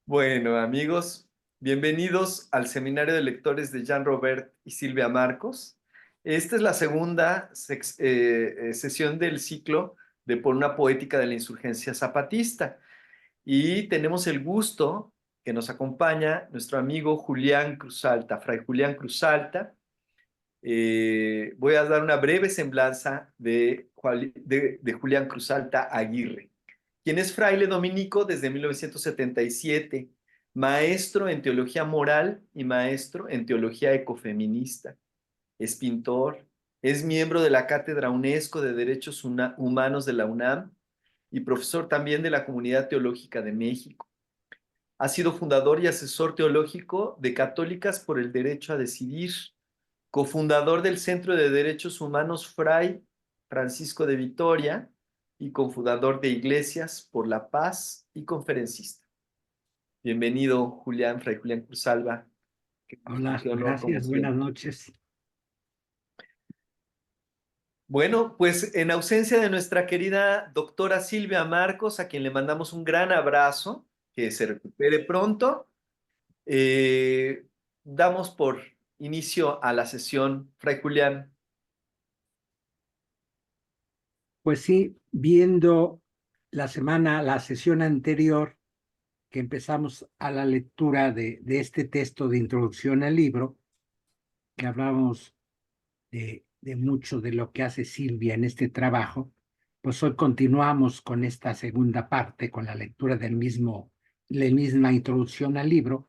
Bueno, amigos, bienvenidos al Seminario de Lectores de Jean Robert y Silvia Marcos. Esta es la segunda sesión del ciclo de Por una poética de la insurgencia zapatista. Y tenemos el gusto que nos acompaña nuestro amigo Julián Cruzalta, Fray Julián Cruzalta. Voy a dar una breve semblanza de Julián Cruzalta Aguirre, quien es fraile dominico desde 1977, maestro en teología moral y maestro en teología ecofeminista. Es pintor, es miembro de la Cátedra UNESCO de Derechos Humanos de la UNAM y profesor también de la Comunidad Teológica de México. Ha sido fundador y asesor teológico de Católicas por el Derecho a Decidir, cofundador del Centro de Derechos Humanos Fray Francisco de Vitoria y cofundador de Iglesias por la Paz y conferencista. Bienvenido, Julián, Fray Julián Cruzalva. Qué gusto y Hola, qué honor, como gracias, buenas siempre. noches. Bueno, pues en ausencia de nuestra querida doctora Silvia Marcos, a quien le mandamos un gran abrazo, que se recupere pronto, eh, damos por inicio a la sesión. Fray Julián. Pues sí, viendo la sesión anterior que empezamos a la lectura de este texto de introducción al libro, que hablábamos de mucho de lo que hace Silvia en este trabajo, pues hoy continuamos con esta segunda parte, con la lectura la misma introducción al libro,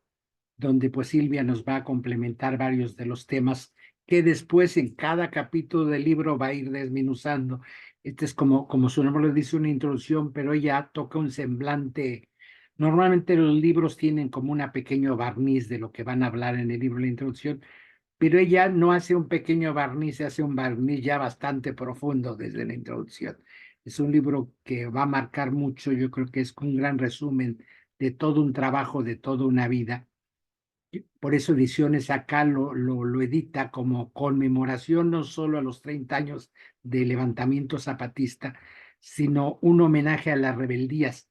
donde pues Silvia nos va a complementar varios de los temas que después en cada capítulo del libro va a ir desmenuzando. Este es como su nombre lo dice, una introducción, pero ella toca un semblante. Normalmente los libros tienen como una pequeño barniz de lo que van a hablar en el libro, la introducción, pero ella no hace un pequeño barniz, hace un barniz ya bastante profundo desde la introducción. Es un libro que va a marcar mucho, yo creo que es un gran resumen de todo un trabajo, de toda una vida. Por eso Ediciones acá lo edita como conmemoración no solo a los 30 años del levantamiento zapatista, sino un homenaje a las rebeldías.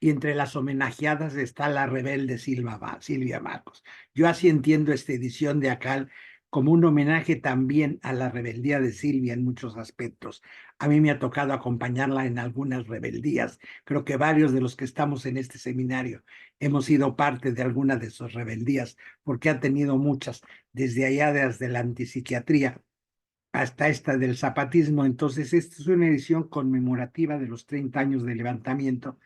Y entre las homenajeadas está la rebelde Silvia Marcos. Yo así entiendo esta edición de acá como un homenaje también a la rebeldía de Silvia en muchos aspectos. A mí me ha tocado acompañarla en algunas rebeldías. Creo que varios de los que estamos en este seminario hemos sido parte de alguna de sus rebeldías, porque ha tenido muchas, desde allá desde la antipsiquiatría hasta esta del zapatismo. Entonces, esta es una edición conmemorativa de los 30 años de levantamiento,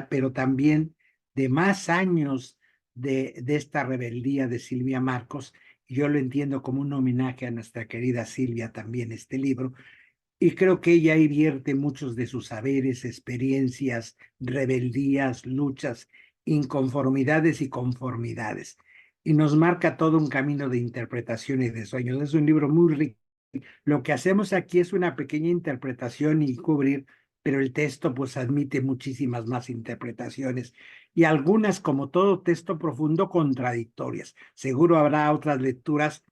pero también de más años de esta rebeldía de Silvia Marcos. Yo lo entiendo como un homenaje a nuestra querida Silvia también, este libro, y creo que ella ahí vierte muchos de sus saberes, experiencias, rebeldías, luchas, inconformidades y conformidades. Y nos marca todo un camino de interpretación y de sueños. Es un libro muy rico. Lo que hacemos aquí es una pequeña interpretación y cubrir, pero el texto pues admite muchísimas más interpretaciones y algunas, como todo texto profundo, contradictorias. Seguro habrá otras lecturas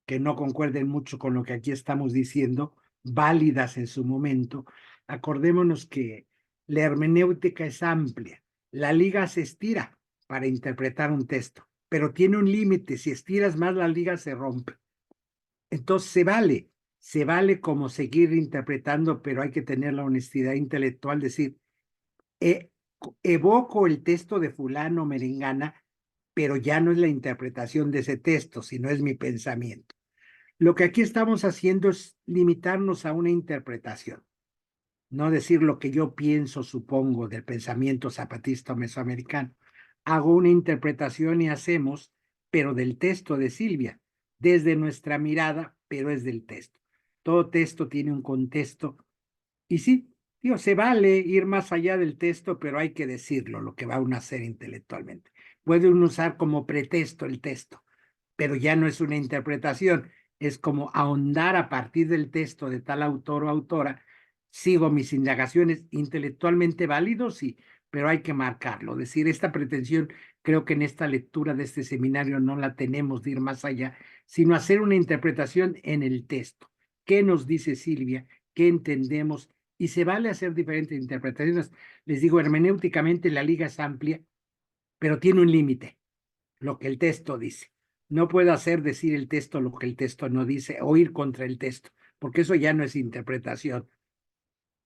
que no concuerden mucho con lo que aquí estamos diciendo, válidas en su momento. Acordémonos que la hermenéutica es amplia, la liga se estira para interpretar un texto, pero tiene un límite, si estiras más la liga se rompe. Entonces se vale como seguir interpretando, pero hay que tener la honestidad intelectual, decir, eh, evoco el texto de fulano merengana, pero ya no es la interpretación de ese texto, sino es mi pensamiento. Lo que aquí estamos haciendo es limitarnos a una interpretación, no decir lo que yo pienso, supongo, del pensamiento zapatista o mesoamericano. Hago una interpretación y hacemos, pero del texto de Silvia, desde nuestra mirada, pero es del texto. Todo texto tiene un contexto y sí, digo, se vale ir más allá del texto, pero hay que decirlo, lo que va uno a hacer intelectualmente. Puede uno usar como pretexto el texto, pero ya no es una interpretación, es como ahondar a partir del texto de tal autor o autora. Sigo mis indagaciones intelectualmente válidos, sí, pero hay que marcarlo. Decir, esta pretensión creo que en esta lectura de este seminario no la tenemos de ir más allá, sino hacer una interpretación en el texto. ¿Qué nos dice Silvia? ¿Qué entendemos? Y se vale hacer diferentes interpretaciones. Les digo, hermenéuticamente la liga es amplia, pero tiene un límite, lo que el texto dice. No puedo hacer decir el texto lo que el texto no dice o ir contra el texto, porque eso ya no es interpretación.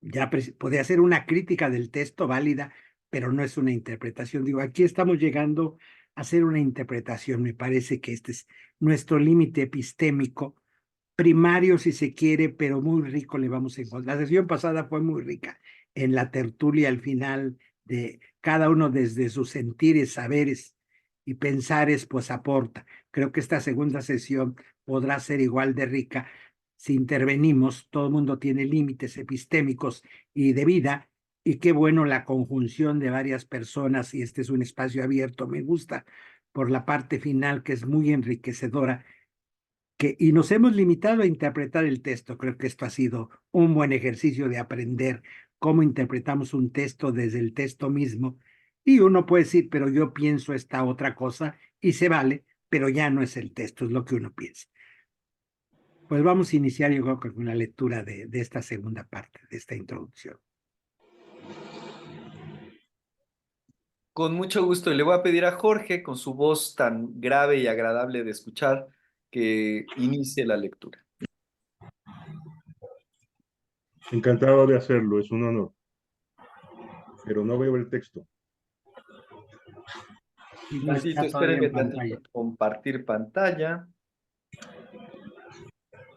Ya podría ser una crítica del texto válida, pero no es una interpretación. Digo, aquí estamos llegando a hacer una interpretación. Me parece que este es nuestro límite epistémico, primario si se quiere, pero muy rico le vamos a encontrar. La sesión pasada fue muy rica en la tertulia al final de cada uno desde sus sentires, saberes y pensares, pues aporta. Creo que esta segunda sesión podrá ser igual de rica si intervenimos. Todo el mundo tiene límites epistémicos y de vida, y qué bueno la conjunción de varias personas, y este es un espacio abierto. Me gusta por la parte final que es muy enriquecedora y nos hemos limitado a interpretar el texto. Creo que esto ha sido un buen ejercicio de aprender cómo interpretamos un texto desde el texto mismo. Y uno puede decir, pero yo pienso esta otra cosa y se vale, pero ya no es el texto, es lo que uno piensa. Pues vamos a iniciar, yo creo, con la lectura de esta segunda parte, de esta introducción. Con mucho gusto. Y le voy a pedir a Jorge, con su voz tan grave y agradable de escuchar, que inicie la lectura. Encantado de hacerlo, es un honor. Pero no veo el texto. Y no Tantito, está todavía espérenme en pantalla. tantito. Compartir pantalla.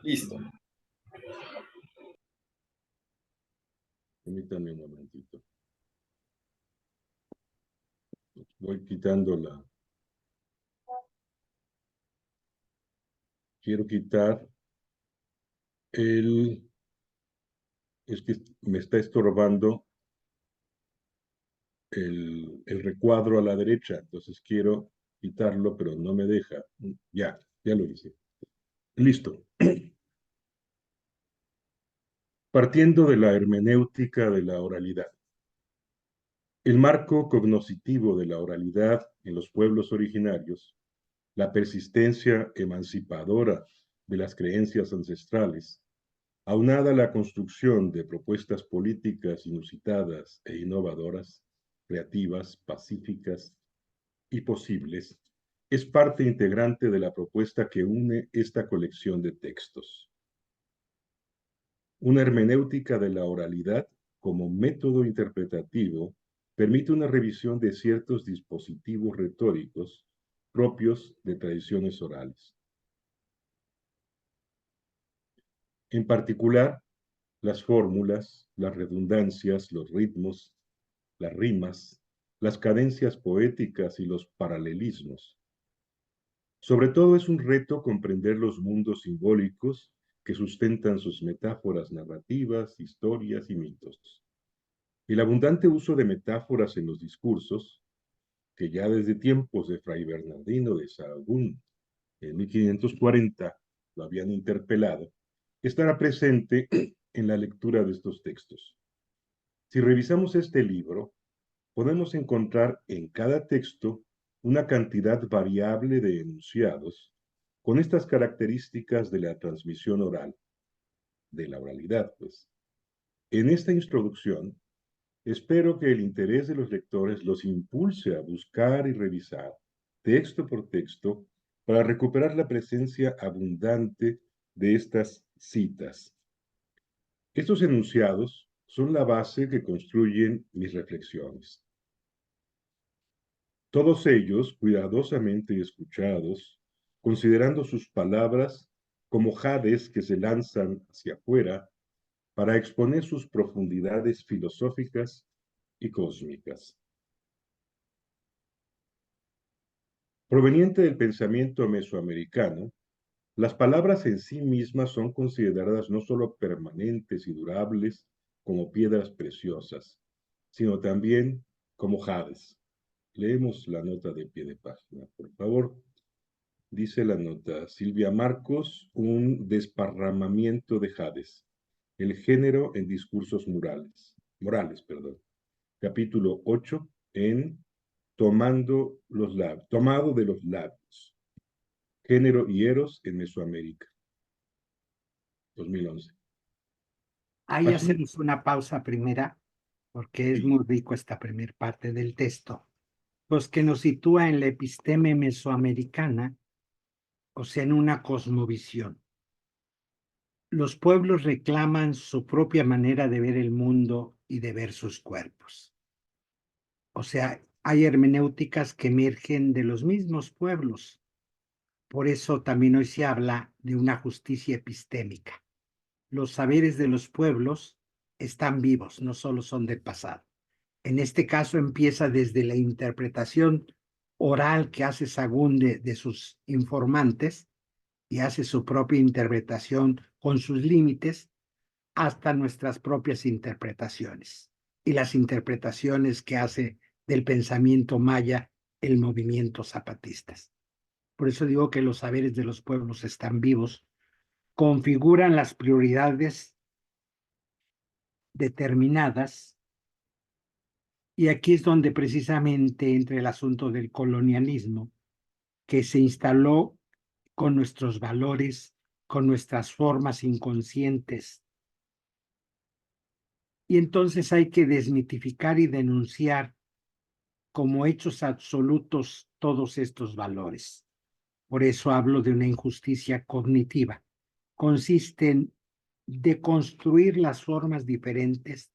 Listo. Permítame un momentito. Voy quitando la... Quiero quitar el... Es que me está estorbando el recuadro a la derecha, entonces quiero quitarlo, pero no me deja. Ya lo hice. Listo. Partiendo de la hermenéutica de la oralidad. El marco cognoscitivo de la oralidad en los pueblos originarios, la persistencia emancipadora de las creencias ancestrales, aunada a la construcción de propuestas políticas inusitadas e innovadoras, creativas, pacíficas y posibles, es parte integrante de la propuesta que une esta colección de textos. Una hermenéutica de la oralidad como método interpretativo permite una revisión de ciertos dispositivos retóricos propios de tradiciones orales. En particular, las fórmulas, las redundancias, los ritmos, las rimas, las cadencias poéticas y los paralelismos. Sobre todo es un reto comprender los mundos simbólicos que sustentan sus metáforas narrativas, historias y mitos. El abundante uso de metáforas en los discursos, que ya desde tiempos de Fray Bernardino de Sahagún, en 1540, lo habían interpelado, estará presente en la lectura de estos textos. Si revisamos este libro, podemos encontrar en cada texto una cantidad variable de enunciados con estas características de la transmisión oral, de la oralidad, pues. En esta introducción, espero que el interés de los lectores los impulse a buscar y revisar, texto por texto, para recuperar la presencia abundante de estas citas. Estos enunciados son la base que construyen mis reflexiones. Todos ellos cuidadosamente escuchados, considerando sus palabras como jades que se lanzan hacia afuera para exponer sus profundidades filosóficas y cósmicas. Proveniente del pensamiento mesoamericano, las palabras en sí mismas son consideradas no solo permanentes y durables como piedras preciosas, sino también como jades. Leemos la nota de pie de página, por favor. Dice la nota, Silvia Marcos, un desparramamiento de jades. El género en discursos morales. Capítulo 8 en Tomado de los labios. Género y eros en Mesoamérica. 2011. Ahí Así, hacemos una pausa primera, porque es sí, muy rico esta primera parte del texto. pues que nos sitúa en la episteme mesoamericana, o sea, en una cosmovisión. Los pueblos reclaman su propia manera de ver el mundo y de ver sus cuerpos. O sea, hay hermenéuticas que emergen de los mismos pueblos. Por eso también hoy se habla de una justicia epistémica. Los saberes de los pueblos están vivos, no solo son del pasado. En este caso empieza desde la interpretación oral que hace Sagún de sus informantes y hace su propia interpretación con sus límites hasta nuestras propias interpretaciones y las interpretaciones que hace del pensamiento maya el movimiento zapatistas. Por eso digo que los saberes de los pueblos están vivos, configuran las prioridades determinadas, y aquí es donde precisamente entra el asunto del colonialismo, que se instaló con nuestros valores, con nuestras formas inconscientes. Y entonces hay que desmitificar y denunciar como hechos absolutos todos estos valores. Por eso hablo de una injusticia cognitiva. Consiste en deconstruir las formas diferentes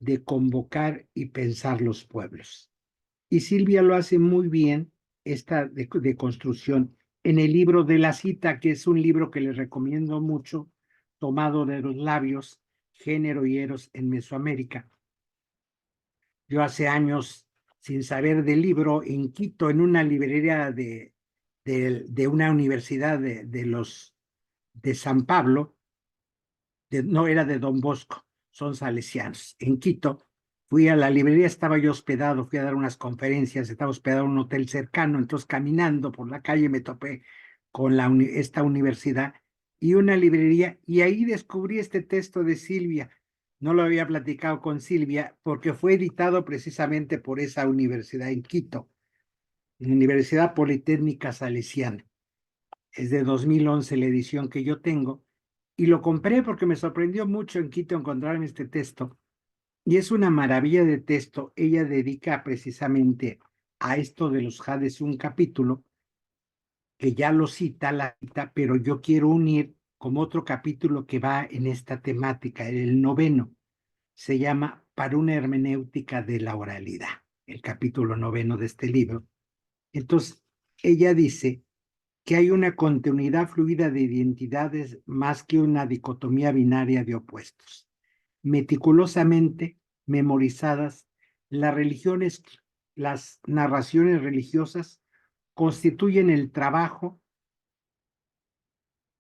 de convocar y pensar los pueblos. Y Silvia lo hace muy bien, esta deconstrucción, en el libro de la cita, que es un libro que les recomiendo mucho, tomado de los labios, Género y Eros en Mesoamérica. Yo hace años, sin saber del libro, en Quito, en una librería de una universidad de San Pablo, no era de Don Bosco, son salesianos. En Quito, fui a la librería, estaba yo hospedado, fui a dar unas conferencias, estaba hospedado en un hotel cercano, entonces caminando por la calle me topé con esta universidad y una librería, y ahí descubrí este texto de Silvia. No lo había platicado con Silvia porque fue editado precisamente por esa universidad en Quito, la Universidad Politécnica Salesiana. Es de 2011 la edición que yo tengo, y lo compré porque me sorprendió mucho en Quito encontrarme este texto, y es una maravilla de texto. Ella dedica precisamente a esto de los jades un capítulo que ya lo cita, pero yo quiero unir como otro capítulo que va en esta temática, el 9º, se llama Para una hermenéutica de la oralidad, el capítulo 9 de este libro. Entonces, ella dice que hay una continuidad fluida de identidades más que una dicotomía binaria de opuestos. Meticulosamente memorizadas, las narraciones religiosas constituyen el trabajo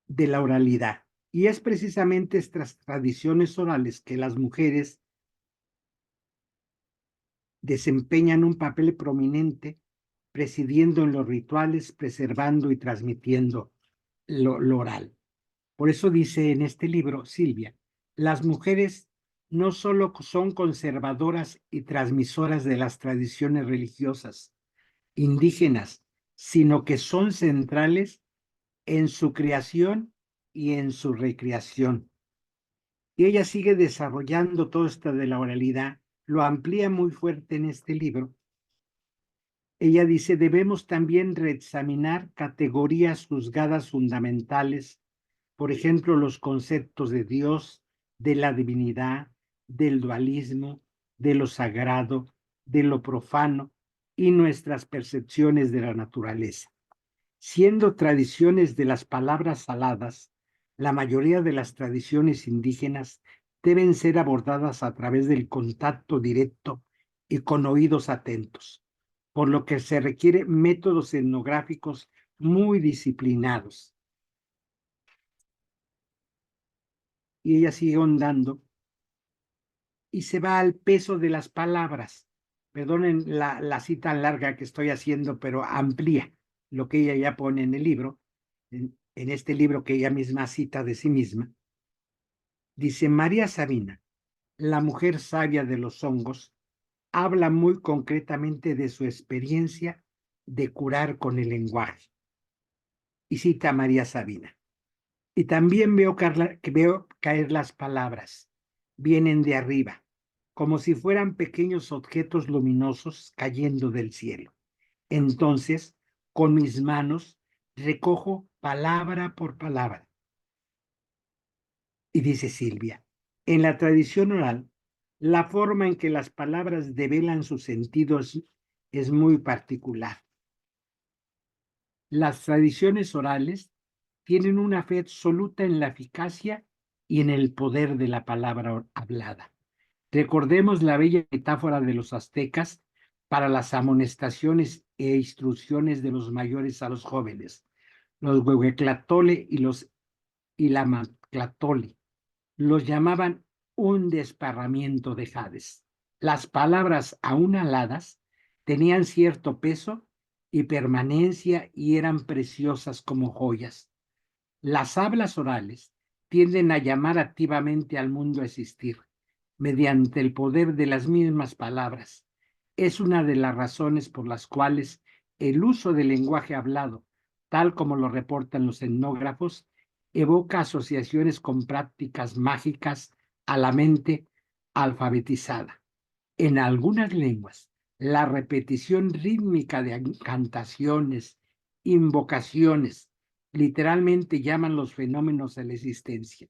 de la oralidad. Y es precisamente estas tradiciones orales que las mujeres desempeñan un papel prominente, presidiendo en los rituales, preservando y transmitiendo lo oral. Por eso dice en este libro, Silvia, las mujeres no solo son conservadoras y transmisoras de las tradiciones religiosas indígenas, sino que son centrales en su creación y en su recreación. Y ella sigue desarrollando todo esto de la oralidad, lo amplía muy fuerte en este libro. Ella dice, debemos también reexaminar categorías juzgadas fundamentales, por ejemplo, los conceptos de Dios, de la divinidad, del dualismo, de lo sagrado, de lo profano y nuestras percepciones de la naturaleza. Siendo tradiciones de las palabras saladas, la mayoría de las tradiciones indígenas deben ser abordadas a través del contacto directo y con oídos atentos, por lo que se requiere métodos etnográficos muy disciplinados. Y ella sigue ahondando y se va al peso de las palabras. Perdonen la cita larga que estoy haciendo, pero amplía lo que ella ya pone en el libro, en este libro que ella misma cita de sí misma. Dice, María Sabina, la mujer sabia de los hongos, habla muy concretamente de su experiencia de curar con el lenguaje. Y cita a María Sabina. Y también veo caer las palabras. Vienen de arriba, como si fueran pequeños objetos luminosos cayendo del cielo. Entonces, con mis manos, recojo palabra por palabra. Y dice Silvia, en la tradición oral, la forma en que las palabras develan sus sentidos es muy particular. Las tradiciones orales tienen una fe absoluta en la eficacia y en el poder de la palabra hablada. Recordemos la bella metáfora de los aztecas para las amonestaciones e instrucciones de los mayores a los jóvenes. Los huehueclatole y los ilamaclatole los llamaban un desparramiento de jades. Las palabras aún aladas tenían cierto peso y permanencia y eran preciosas como joyas. Las hablas orales tienden a llamar activamente al mundo a existir mediante el poder de las mismas palabras. Es una de las razones por las cuales el uso del lenguaje hablado, tal como lo reportan los etnógrafos, evoca asociaciones con prácticas mágicas a la mente alfabetizada. En algunas lenguas, la repetición rítmica de cantaciones, invocaciones, literalmente llaman los fenómenos de la existencia.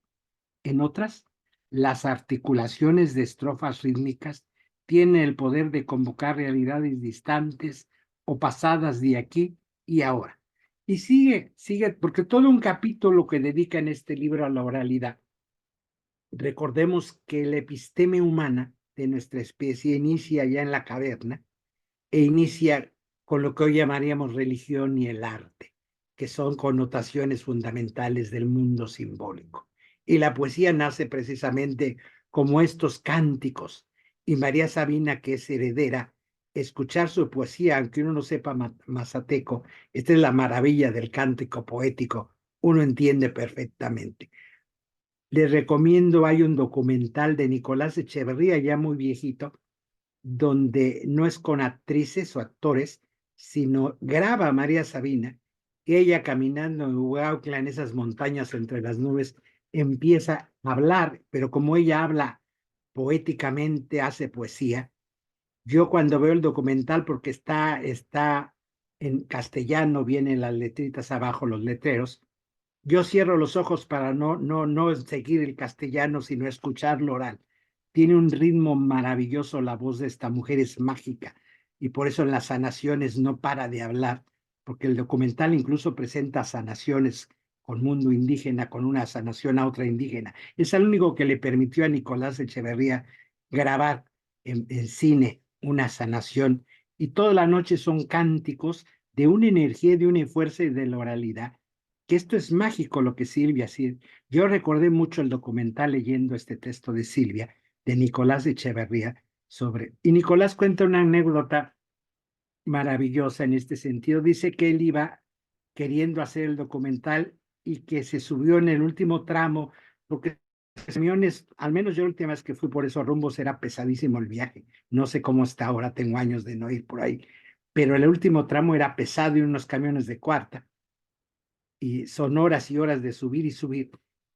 En otras, las articulaciones de estrofas rítmicas tienen el poder de convocar realidades distantes o pasadas de aquí y ahora. Y sigue, porque todo un capítulo que dedica en este libro a la oralidad. Recordemos que la episteme humana de nuestra especie inicia ya en la caverna e inicia con lo que hoy llamaríamos religión y el arte, que son connotaciones fundamentales del mundo simbólico. Y la poesía nace precisamente como estos cánticos. Y María Sabina, que es heredera, escuchar su poesía, aunque uno no sepa mazateco, esta es la maravilla del cántico poético, uno entiende perfectamente. Les recomiendo, hay un documental de Nicolás Echeverría, ya muy viejito, donde no es con actrices o actores, sino graba a María Sabina, y ella caminando en Huautla, en esas montañas entre las nubes, empieza a hablar, pero como ella habla poéticamente, hace poesía. Yo cuando veo el documental, porque está en castellano, vienen las letritas abajo, los letreros, yo cierro los ojos para no seguir el castellano, sino escucharlo oral. Tiene un ritmo maravilloso, la voz de esta mujer es mágica y por eso en las sanaciones no para de hablar, porque el documental incluso presenta sanaciones con mundo indígena, con una sanación a otra indígena. Es el único que le permitió a Nicolás Echeverría grabar en cine una sanación y toda la noche son cánticos de una energía, de una fuerza y de la oralidad que esto es mágico lo que Silvia, sí. Yo recordé mucho el documental leyendo este texto de Silvia, de Nicolás Echeverría, y Nicolás cuenta una anécdota maravillosa en este sentido. Dice que él iba queriendo hacer el documental y que se subió en el último tramo, porque los camiones, al menos yo la última vez que fui por esos rumbos, era pesadísimo el viaje. No sé cómo está ahora, tengo años de no ir por ahí, pero el último tramo era pesado y unos camiones de cuarta y son horas y horas de subir y subir.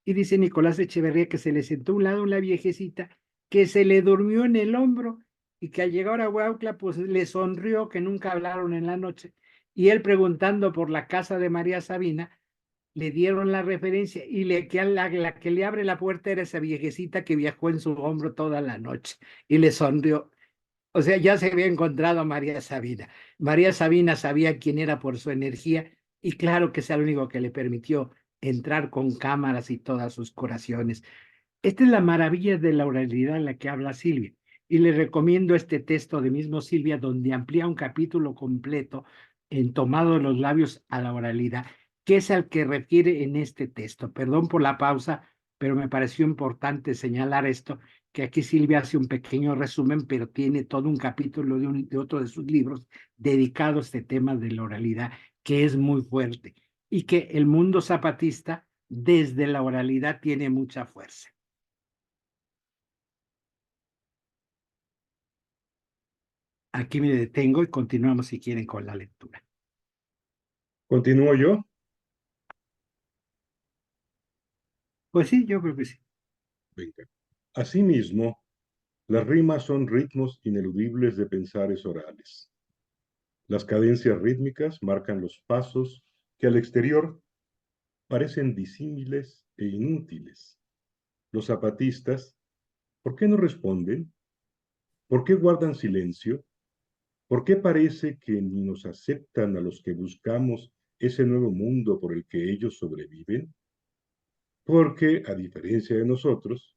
Y dice Nicolás Echeverría que se le sentó a un lado una viejecita que se le durmió en el hombro y que al llegar a Huautla pues le sonrió que nunca hablaron en la noche. Y él preguntando por la casa de María Sabina, le dieron la referencia y la que le abre la puerta era esa viejecita que viajó en su hombro toda la noche y le sonrió. O sea, ya se había encontrado a María Sabina. María Sabina sabía quién era por su energía y claro que es el único que le permitió entrar con cámaras y todas sus curaciones. Esta es la maravilla de la oralidad en la que habla Silvia. Y le recomiendo este texto de mismo Silvia, donde amplía un capítulo completo en tomado de los labios a la oralidad, que es al que refiere en este texto. Perdón por la pausa, pero me pareció importante señalar esto, que aquí Silvia hace un pequeño resumen, pero tiene todo un capítulo de otro de sus libros dedicado a este tema de la oralidad, que es muy fuerte y que el mundo zapatista desde la oralidad tiene mucha fuerza. Aquí me detengo y continuamos si quieren con la lectura. ¿Continúo yo? Pues sí, yo creo que sí. Venga. Asimismo, las rimas son ritmos ineludibles de pensares orales. Las cadencias rítmicas marcan los pasos que al exterior parecen disímiles e inútiles. Los zapatistas, ¿por qué no responden? ¿Por qué guardan silencio? ¿Por qué parece que ni nos aceptan a los que buscamos ese nuevo mundo por el que ellos sobreviven? Porque, a diferencia de nosotros,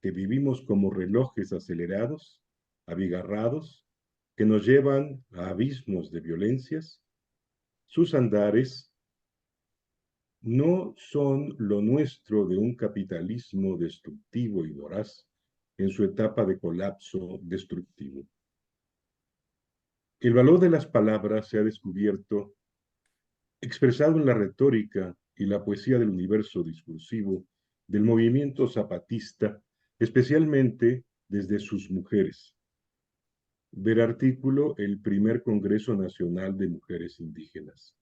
que vivimos como relojes acelerados, abigarrados, que nos llevan a abismos de violencias, sus andares no son lo nuestro de un capitalismo destructivo y voraz en su etapa de colapso destructivo. El valor de las palabras se ha descubierto expresado en la retórica y la poesía del universo discursivo del movimiento zapatista, especialmente desde sus mujeres. Ver artículo El primer Congreso Nacional de Mujeres Indígenas.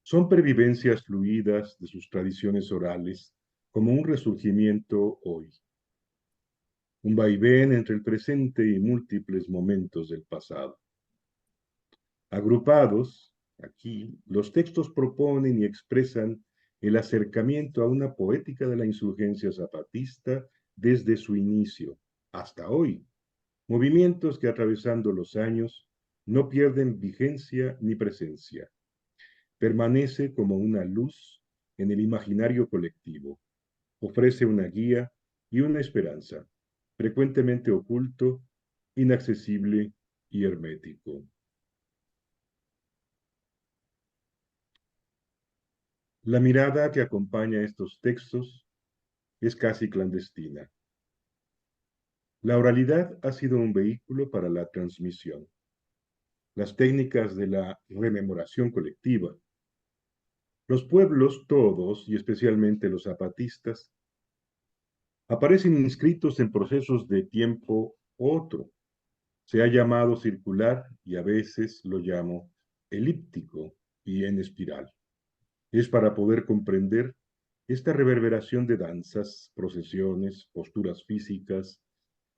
Son pervivencias fluidas de sus tradiciones orales como un resurgimiento hoy. Un vaivén entre el presente y múltiples momentos del pasado. Agrupados, aquí, los textos proponen y expresan el acercamiento a una poética de la insurgencia zapatista desde su inicio hasta hoy. Movimientos que atravesando los años no pierden vigencia ni presencia. Permanece como una luz en el imaginario colectivo. Ofrece una guía y una esperanza, frecuentemente oculto, inaccesible y hermético. La mirada que acompaña estos textos es casi clandestina. La oralidad ha sido un vehículo para la transmisión. Las técnicas de la rememoración colectiva. Los pueblos todos, y especialmente los zapatistas, aparecen inscritos en procesos de tiempo otro. Se ha llamado circular y a veces lo llamo elíptico y en espiral. Es para poder comprender esta reverberación de danzas, procesiones, posturas físicas,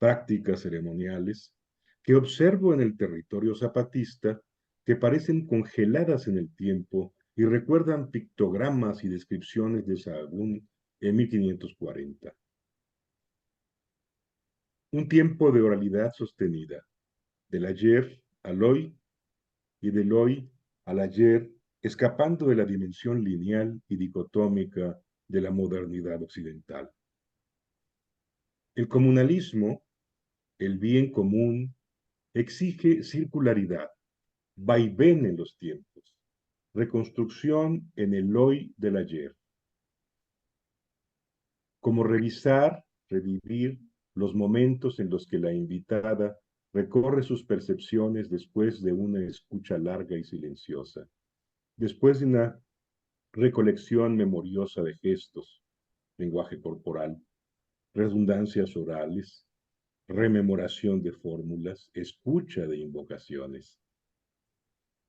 prácticas ceremoniales, que observo en el territorio zapatista, que parecen congeladas en el tiempo y recuerdan pictogramas y descripciones de Sahagún en 1540. Un tiempo de oralidad sostenida, del ayer al hoy y del hoy al ayer, escapando de la dimensión lineal y dicotómica de la modernidad occidental. El comunalismo, el bien común, exige circularidad, vaivén en los tiempos, reconstrucción en el hoy del ayer. Como revisar, revivir los momentos en los que la invitada recorre sus percepciones después de una escucha larga y silenciosa, después de una recolección memoriosa de gestos, lenguaje corporal, redundancias orales, rememoración de fórmulas, escucha de invocaciones,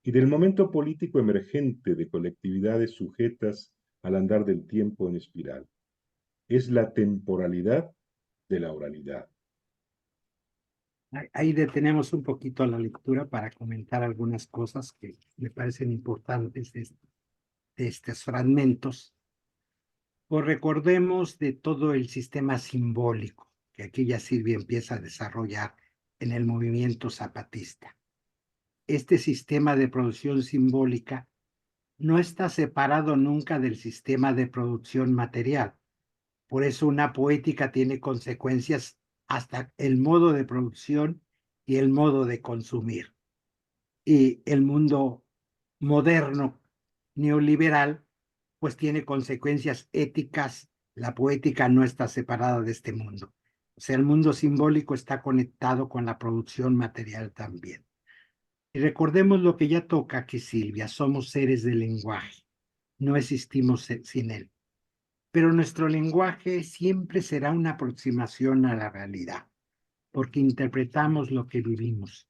y del momento político emergente de colectividades sujetas al andar del tiempo en espiral. Es la temporalidad de la oralidad. Ahí detenemos un poquito la lectura para comentar algunas cosas que me parecen importantes de estos fragmentos. Pues recordemos de todo el sistema simbólico que aquí ya Silvia empieza a desarrollar en el movimiento zapatista. Este sistema de producción simbólica no está separado nunca del sistema de producción material. Por eso una poética tiene consecuencias hasta el modo de producción y el modo de consumir. Y el mundo moderno neoliberal pues tiene consecuencias éticas. La poética no está separada de este mundo. O sea, el mundo simbólico está conectado con la producción material también. Y recordemos lo que ya toca aquí Silvia, somos seres del lenguaje, no existimos sin él. Pero nuestro lenguaje siempre será una aproximación a la realidad, porque interpretamos lo que vivimos.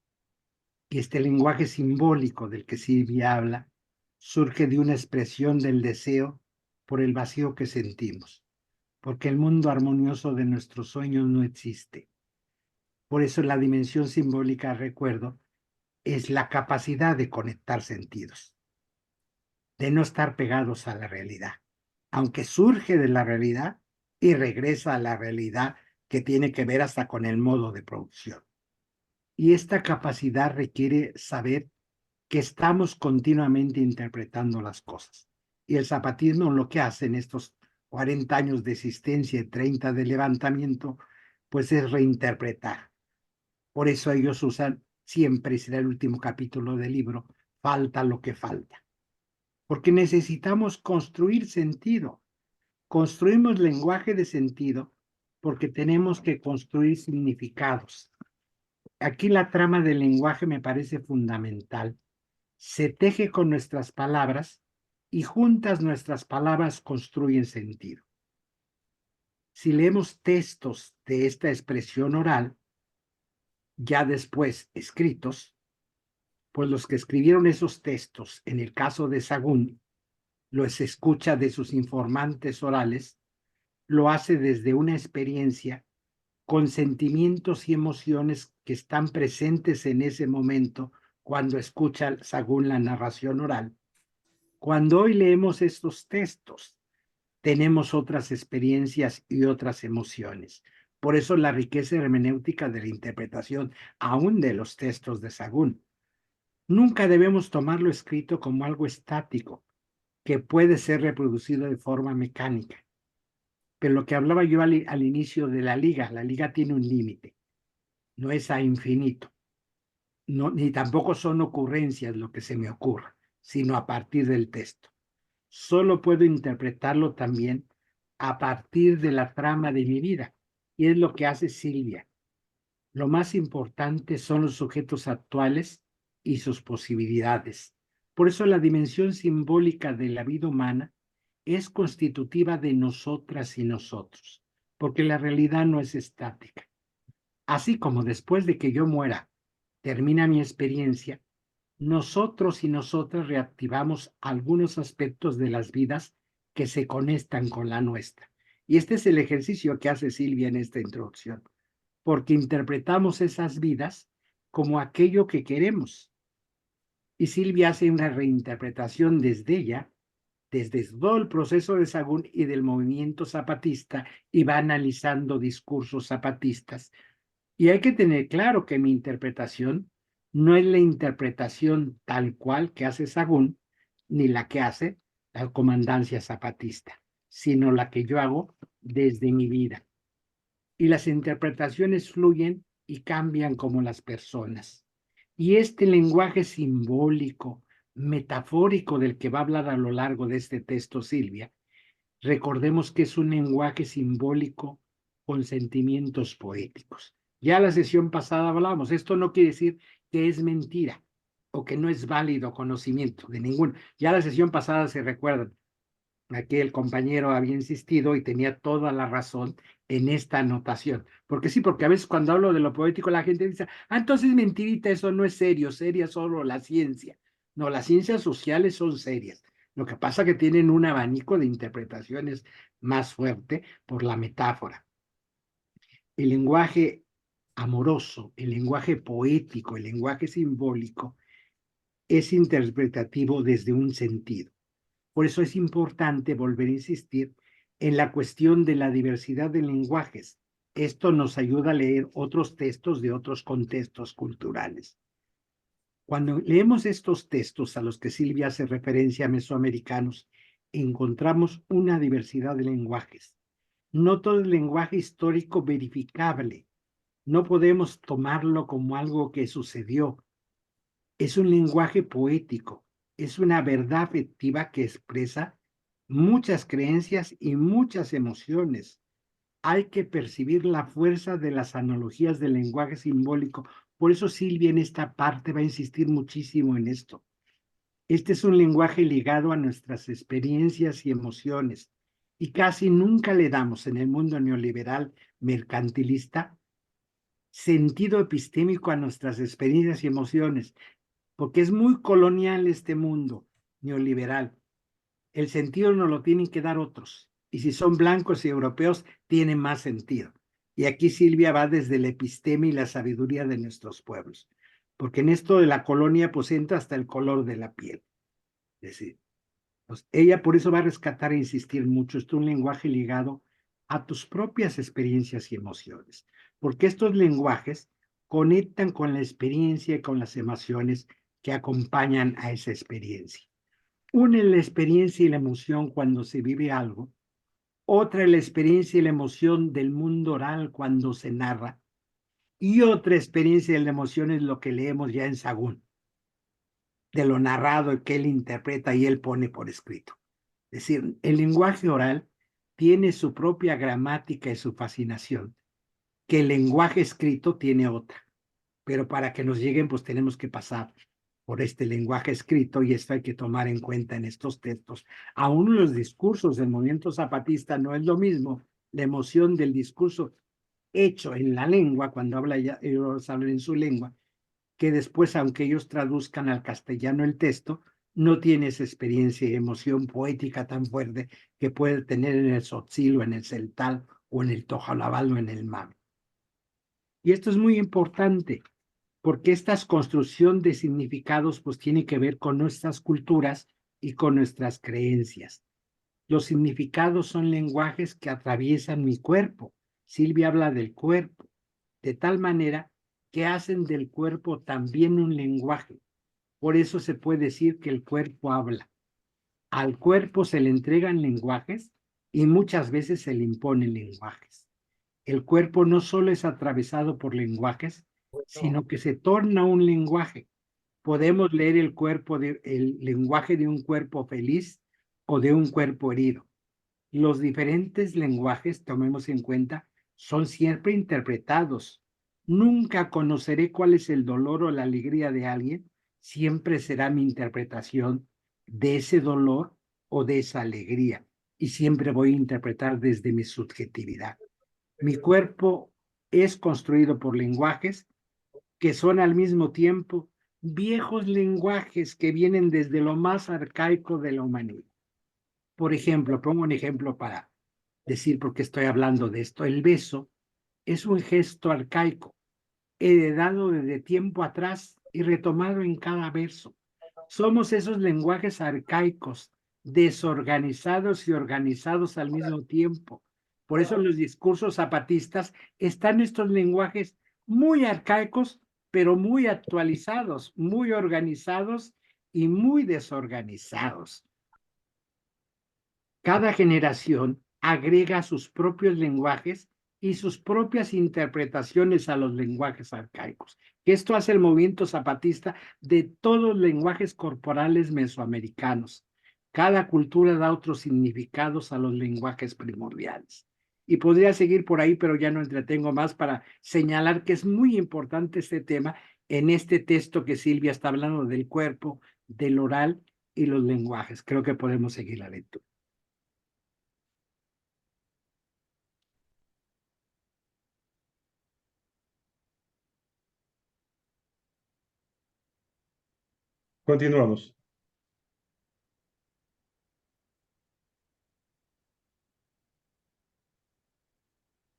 Y este lenguaje simbólico del que Silvia habla surge de una expresión del deseo por el vacío que sentimos, porque el mundo armonioso de nuestros sueños no existe. Por eso la dimensión simbólica, recuerdo, es la capacidad de conectar sentidos, de no estar pegados a la realidad, aunque surge de la realidad y regresa a la realidad que tiene que ver hasta con el modo de producción. Y esta capacidad requiere saber que estamos continuamente interpretando las cosas. Y el zapatismo lo que hace en estos 40 años de existencia y 30 de levantamiento, pues es reinterpretar. Por eso ellos usan siempre, será el último capítulo del libro, falta lo que falta. Porque necesitamos construir sentido. Construimos lenguaje de sentido porque tenemos que construir significados. Aquí la trama del lenguaje me parece fundamental. Se teje con nuestras palabras y juntas nuestras palabras construyen sentido. Si leemos textos de esta expresión oral, ya después escritos, pues los que escribieron esos textos, en el caso de Sagún, los escucha de sus informantes orales, lo hace desde una experiencia con sentimientos y emociones que están presentes en ese momento cuando escucha Sagún la narración oral. Cuando hoy leemos estos textos, tenemos otras experiencias y otras emociones. Por eso la riqueza hermenéutica de la interpretación, aún de los textos de Sagún. Nunca debemos tomarlo escrito como algo estático, que puede ser reproducido de forma mecánica. Pero lo que hablaba yo al inicio de la liga tiene un límite, no es a infinito, no, ni tampoco son ocurrencias lo que se me ocurra, sino a partir del texto. Solo puedo interpretarlo también a partir de la trama de mi vida, y es lo que hace Silvia. Lo más importante son los sujetos actuales y sus posibilidades. Por eso la dimensión simbólica de la vida humana es constitutiva de nosotras y nosotros, porque la realidad no es estática. Así como después de que yo muera, termina mi experiencia, nosotros y nosotras reactivamos algunos aspectos de las vidas que se conectan con la nuestra. Y este es el ejercicio que hace Silvia en esta introducción, porque interpretamos esas vidas como aquello que queremos. Y Silvia hace una reinterpretación desde ella, desde todo el proceso de Sagún y del movimiento zapatista, y va analizando discursos zapatistas. Y hay que tener claro que mi interpretación no es la interpretación tal cual que hace Sagún, ni la que hace la comandancia zapatista, sino la que yo hago desde mi vida. Y las interpretaciones fluyen y cambian como las personas. Y este lenguaje simbólico, metafórico del que va a hablar a lo largo de este texto Silvia, recordemos que es un lenguaje simbólico con sentimientos poéticos. Ya la sesión pasada hablábamos, esto no quiere decir que es mentira o que no es válido conocimiento de ninguno. Ya la sesión pasada se recuerdan, aquí el compañero había insistido y tenía toda la razón en esta anotación. Porque sí, porque a veces cuando hablo de lo poético la gente dice, entonces mentirita, eso no es serio, seria solo la ciencia. No, las ciencias sociales son serias. Lo que pasa es que tienen un abanico de interpretaciones más fuerte por la metáfora. El lenguaje amoroso, el lenguaje poético, el lenguaje simbólico es interpretativo desde un sentido. Por eso es importante volver a insistir en la cuestión de la diversidad de lenguajes. Esto nos ayuda a leer otros textos de otros contextos culturales. Cuando leemos estos textos a los que Silvia hace referencia mesoamericanos, encontramos una diversidad de lenguajes. No todo el lenguaje histórico verificable. No podemos tomarlo como algo que sucedió. Es un lenguaje poético, es una verdad afectiva que expresa muchas creencias y muchas emociones. Hay que percibir la fuerza de las analogías del lenguaje simbólico. Por eso Silvia en esta parte va a insistir muchísimo en esto. Este es un lenguaje ligado a nuestras experiencias y emociones, y casi nunca le damos en el mundo neoliberal mercantilista sentido epistémico a nuestras experiencias y emociones, porque es muy colonial este mundo neoliberal. El sentido nos lo tienen que dar otros, y si son blancos y europeos, tiene más sentido. Y aquí Silvia va desde la episteme y la sabiduría de nuestros pueblos, porque en esto de la colonia pues entra hasta el color de la piel. Es decir, pues ella por eso va a rescatar e insistir mucho, esto es un lenguaje ligado a tus propias experiencias y emociones, porque estos lenguajes conectan con la experiencia y con las emociones que acompañan a esa experiencia. Una es la experiencia y la emoción cuando se vive algo, otra es la experiencia y la emoción del mundo oral cuando se narra, y otra experiencia y la emoción es lo que leemos ya en Sagún, de lo narrado que él interpreta y él pone por escrito. Es decir, el lenguaje oral tiene su propia gramática y su fascinación, que el lenguaje escrito tiene otra. Pero para que nos lleguen, pues tenemos que pasar por este lenguaje escrito y esto hay que tomar en cuenta en estos textos. Aún los discursos del movimiento zapatista no es lo mismo la emoción del discurso hecho en la lengua, cuando ellos hablan en su lengua, que después, aunque ellos traduzcan al castellano el texto, no tiene esa experiencia y emoción poética tan fuerte que puede tener en el tzotzil o en el celtal o en el tojalabal o en el mar. Y esto es muy importante porque esta construcción de significados pues tiene que ver con nuestras culturas y con nuestras creencias. Los significados son lenguajes que atraviesan mi cuerpo. Silvia habla del cuerpo, de tal manera que hacen del cuerpo también un lenguaje. Por eso se puede decir que el cuerpo habla. Al cuerpo se le entregan lenguajes y muchas veces se le imponen lenguajes. El cuerpo no solo es atravesado por lenguajes, sino que se torna un lenguaje. Podemos leer el lenguaje de un cuerpo feliz o de un cuerpo herido. Los diferentes lenguajes, tomemos en cuenta, son siempre interpretados. Nunca conoceré cuál es el dolor o la alegría de alguien, siempre será mi interpretación de ese dolor o de esa alegría, y siempre voy a interpretar desde mi subjetividad. Mi cuerpo es construido por lenguajes que son al mismo tiempo viejos lenguajes que vienen desde lo más arcaico de la humanidad. Por ejemplo, pongo un ejemplo para decir por qué estoy hablando de esto. El beso es un gesto arcaico, heredado desde tiempo atrás y retomado en cada verso. Somos esos lenguajes arcaicos, desorganizados y organizados al mismo tiempo. Por eso en los discursos zapatistas están estos lenguajes muy arcaicos, pero muy actualizados, muy organizados y muy desorganizados. Cada generación agrega sus propios lenguajes y sus propias interpretaciones a los lenguajes arcaicos. Esto hace el movimiento zapatista de todos los lenguajes corporales mesoamericanos. Cada cultura da otros significados a los lenguajes primordiales. Y podría seguir por ahí, pero ya no entretengo más para señalar que es muy importante este tema en este texto que Silvia está hablando del cuerpo, del oral y los lenguajes. Creo que podemos seguir la lectura. Continuamos.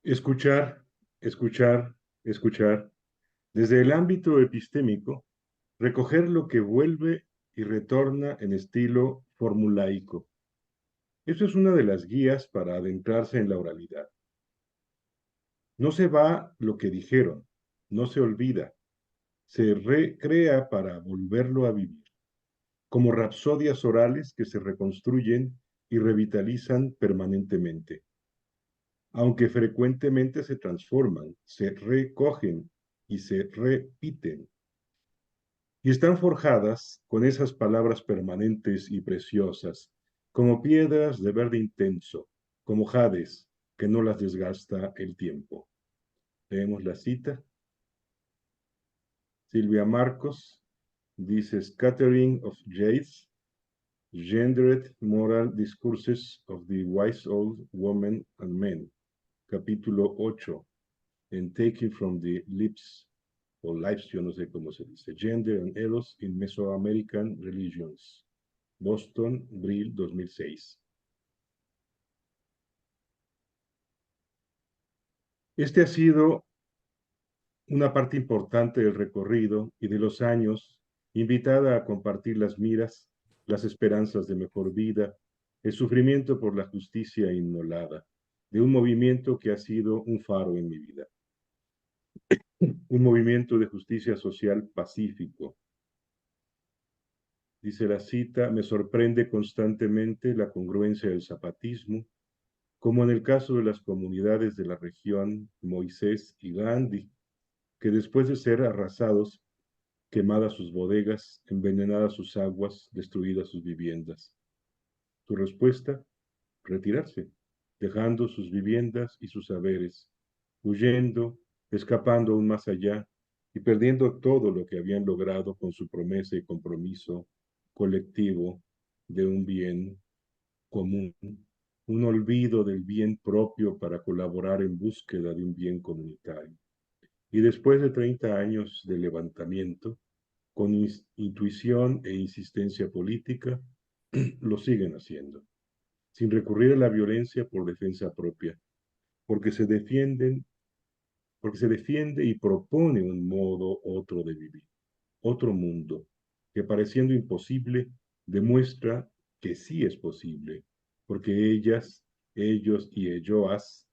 Escuchar, escuchar, escuchar. Desde el ámbito epistémico, recoger lo que vuelve y retorna en estilo formulaico. Eso es una de las guías para adentrarse en la oralidad. No se va lo que dijeron, no se olvida, se recrea para volverlo a vivir, como rapsodias orales que se reconstruyen y revitalizan permanentemente, aunque frecuentemente se transforman, se recogen y se repiten. Y están forjadas con esas palabras permanentes y preciosas, como piedras de verde intenso, como jades que no las desgasta el tiempo. Leemos la cita. Silvia Marcos dice Scattering of Jades, Gendered Moral Discourses of the Wise Old Women and Men, capítulo 8, en Taking from the Lips, o Lives, yo no sé cómo se dice, Gender and Eros in Mesoamerican Religions, Boston, Brill, 2006. Este ha sido una parte importante del recorrido y de los años, invitada a compartir las miras, las esperanzas de mejor vida, el sufrimiento por la justicia inmolada, de un movimiento que ha sido un faro en mi vida. Un movimiento de justicia social pacífico. Dice la cita, me sorprende constantemente la congruencia del zapatismo, como en el caso de las comunidades de la región Moisés y Gandhi, que después de ser arrasados, quemadas sus bodegas, envenenadas sus aguas, destruidas sus viviendas. Su respuesta, retirarse, dejando sus viviendas y sus saberes, huyendo, escapando aún más allá y perdiendo todo lo que habían logrado con su promesa y compromiso colectivo de un bien común, un olvido del bien propio para colaborar en búsqueda de un bien comunitario. Y después de 30 años de levantamiento, con intuición e insistencia política, lo siguen haciendo, sin recurrir a la violencia por defensa propia, porque se defiende y propone un modo otro de vivir, otro mundo, que pareciendo imposible, demuestra que sí es posible, porque ellas, ellos y elloas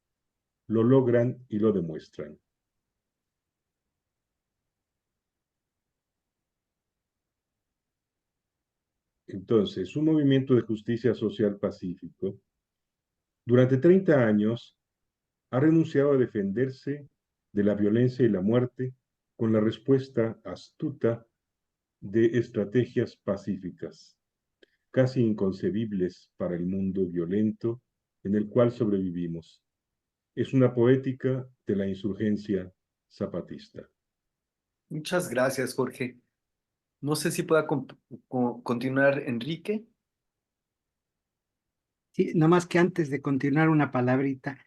lo logran y lo demuestran. Entonces, un movimiento de justicia social pacífico, durante 30 años, ha renunciado a defenderse de la violencia y la muerte con la respuesta astuta de estrategias pacíficas, casi inconcebibles para el mundo violento en el cual sobrevivimos. Es una poética de la insurgencia zapatista. Muchas gracias, Jorge. No sé si pueda continuar Enrique. Sí, nomás que antes de continuar una palabrita,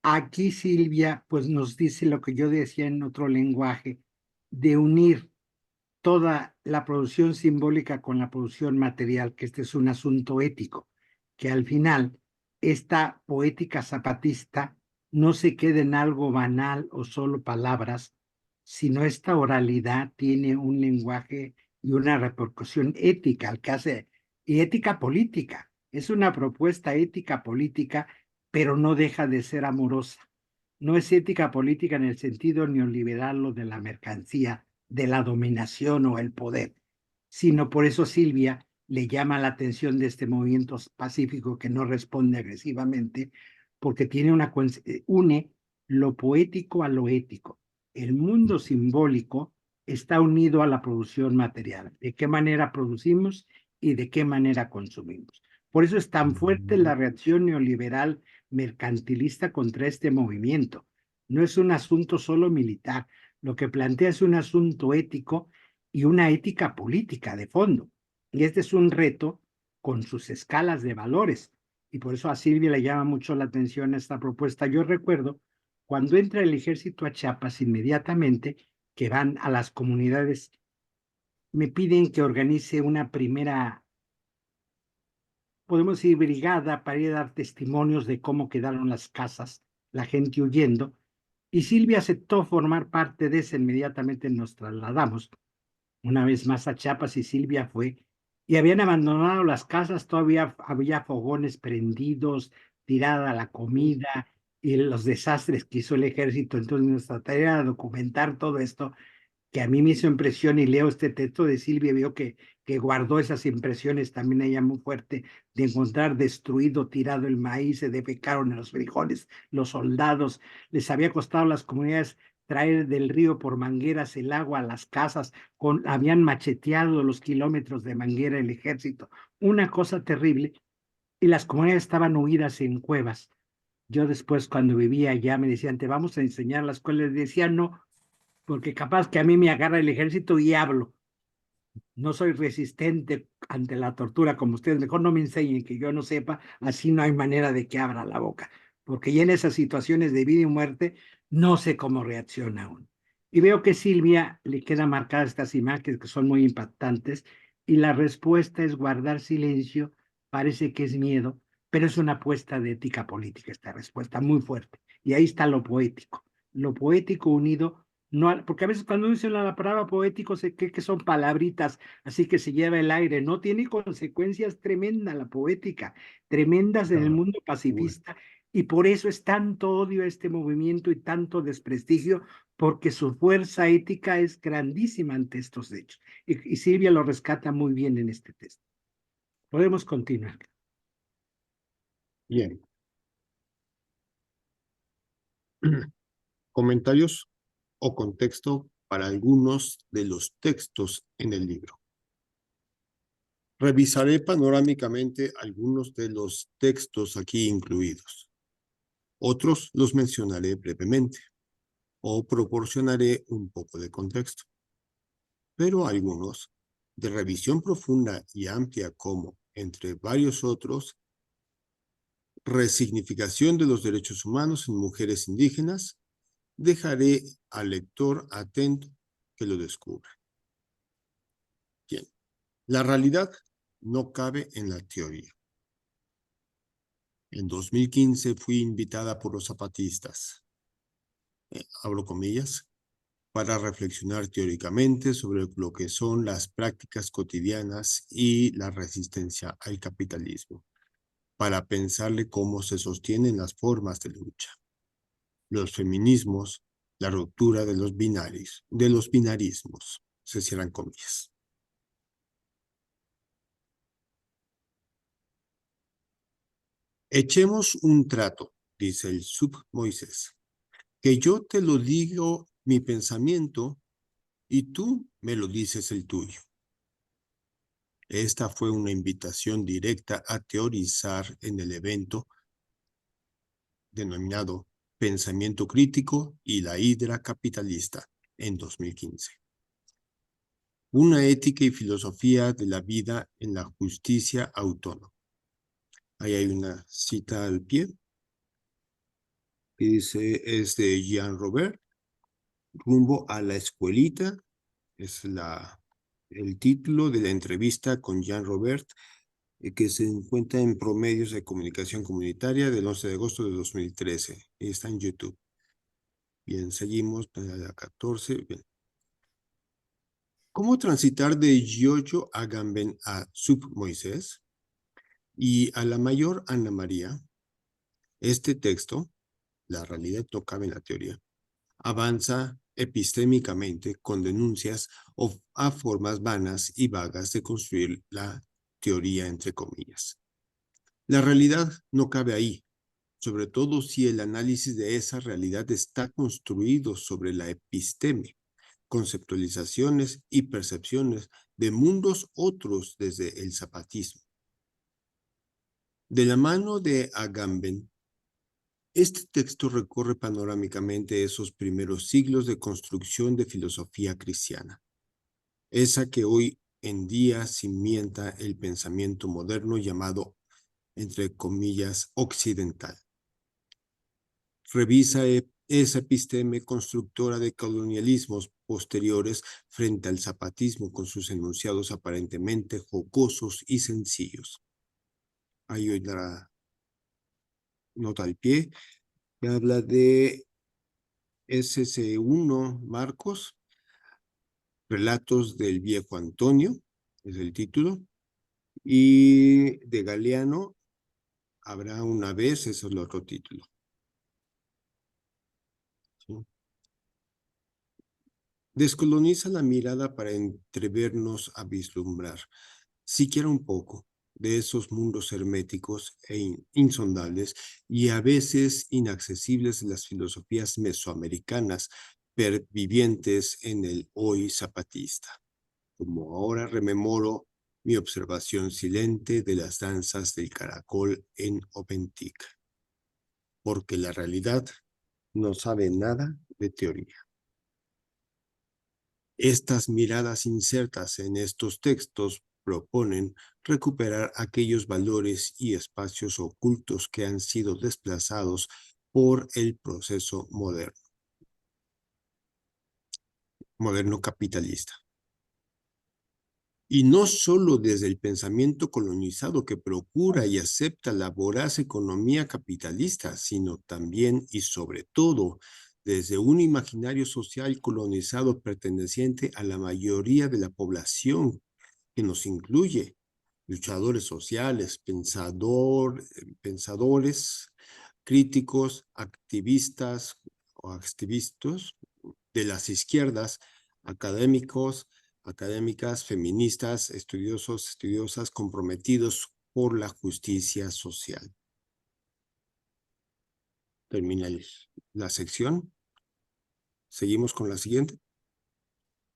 aquí Silvia pues nos dice lo que yo decía en otro lenguaje, de unir toda la producción simbólica con la producción material, que este es un asunto ético, que al final esta poética zapatista no se queda en algo banal o solo palabras, sino esta oralidad tiene un lenguaje y una repercusión ética, al que hace, y ética política. Es una propuesta ética política, pero no deja de ser amorosa. No es ética política en el sentido neoliberal o de la mercancía, de la dominación o el poder, sino por eso Silvia le llama la atención de este movimiento pacífico que no responde agresivamente, porque tiene une lo poético a lo ético. El mundo simbólico está unido a la producción material. ¿De qué manera producimos y de qué manera consumimos? Por eso es tan fuerte la reacción neoliberal mercantilista contra este movimiento. No es un asunto solo militar, lo que plantea es un asunto ético y una ética política de fondo. Y este es un reto con sus escalas de valores. Y por eso a Silvia le llama mucho la atención esta propuesta. Yo recuerdo cuando entra el ejército a Chiapas, inmediatamente que van a las comunidades, me piden que organice una primera, podemos decir, brigada para ir a dar testimonios de cómo quedaron las casas, la gente huyendo. Y Silvia aceptó formar parte de eso. Inmediatamente nos trasladamos una vez más a Chiapas y Silvia fue, y habían abandonado las casas, todavía había fogones prendidos, tirada la comida y los desastres que hizo el ejército. Entonces nuestra tarea era documentar todo esto, que a mí me hizo impresión, y leo este texto de Silvia, veo que guardó esas impresiones también ella muy fuerte, de encontrar destruido, tirado el maíz, se defecaron en los frijoles, los soldados, les había costado a las comunidades traer del río por mangueras el agua a las casas, habían macheteado los kilómetros de manguera el ejército, una cosa terrible, y las comunidades estaban huidas en cuevas. Yo después, cuando vivía allá, me decían, te vamos a enseñar la escuela, les decía, no, porque capaz que a mí me agarra el ejército y hablo. No soy resistente ante la tortura como ustedes. Mejor no me enseñen que yo no sepa, así no hay manera de que abra la boca. Porque ya en esas situaciones de vida y muerte no sé cómo reacciona uno. Y veo que Silvia le queda marcadas estas imágenes que son muy impactantes y la respuesta es guardar silencio. Parece que es miedo, pero es una apuesta de ética política esta respuesta muy fuerte. Y ahí está lo poético. lo poético unido, no, porque a veces cuando uno dice la palabra poético se cree que son palabritas, así que se lleva el aire, no tiene consecuencias tremendas la poética, tremendas en el Ah, mundo pacifista, y por eso es tanto odio a este movimiento y tanto desprestigio, porque su fuerza ética es grandísima ante estos hechos. Y Silvia lo rescata muy bien en este texto. Podemos continuar. Bien. Comentarios o contexto para algunos de los textos en el libro. Revisaré panorámicamente algunos de los textos aquí incluidos. Otros los mencionaré brevemente o proporcionaré un poco de contexto. Pero algunos, de revisión profunda y amplia como, entre varios otros, resignificación de los derechos humanos en mujeres indígenas, dejaré al lector atento que lo descubra. Bien, la realidad no cabe en la teoría. En 2015 fui invitada por los zapatistas, abro comillas, para reflexionar teóricamente sobre lo que son las prácticas cotidianas y la resistencia al capitalismo, para pensarle cómo se sostienen las formas de lucha, los feminismos, la ruptura de los binarismos, se cierran comillas. Echemos un trato, dice el sub Moisés, que yo te lo digo mi pensamiento y tú me lo dices el tuyo. Esta fue una invitación directa a teorizar en el evento denominado Pensamiento Crítico y la Hidra Capitalista en 2015. Una ética y filosofía de la vida en la justicia autónoma. Ahí hay una cita al pie que dice, es de Jean Robert, rumbo a la escuelita, es el título de la entrevista con Jean Robert, que se encuentra en Promedios de Comunicación Comunitaria del 11 de agosto de 2013. Está en YouTube. Bien, seguimos a la 14. Bien. ¿Cómo transitar de Giorgio Agamben a Sub Moisés y a la mayor Ana María? Este texto, la realidad no cabe en la teoría, avanza epistémicamente con denuncias a formas vanas y vagas de construir la teoría entre comillas. La realidad no cabe ahí, sobre todo si el análisis de esa realidad está construido sobre la episteme, conceptualizaciones y percepciones de mundos otros desde el zapatismo. De la mano de Agamben, este texto recorre panorámicamente esos primeros siglos de construcción de filosofía cristiana, esa que hoy en día cimienta el pensamiento moderno llamado, entre comillas, occidental. Revisa esa episteme constructora de colonialismos posteriores frente al zapatismo con sus enunciados aparentemente jocosos y sencillos. Hay otra nota al pie que habla de SC1 Marcos, Relatos del Viejo Antonio, es el título, y de Galeano, Habrá una vez, ese es el otro título. ¿Sí? Descoloniza la mirada para entrevernos a vislumbrar, siquiera un poco, de esos mundos herméticos e insondables y a veces inaccesibles de las filosofías mesoamericanas pervivientes en el hoy zapatista. Como ahora rememoro mi observación silente de las danzas del caracol en Opentic, porque la realidad no sabe nada de teoría. Estas miradas insertas en estos textos proponen recuperar aquellos valores y espacios ocultos que han sido desplazados por el proceso moderno capitalista. Y no solo desde el pensamiento colonizado que procura y acepta la voraz economía capitalista, sino también y sobre todo desde un imaginario social colonizado perteneciente a la mayoría de la población, que nos incluye luchadores sociales, pensadores, críticos, activistas o activistas de las izquierdas, académicos, académicas, feministas, estudiosos, estudiosas comprometidos por la justicia social. Termina la sección. Seguimos con la siguiente.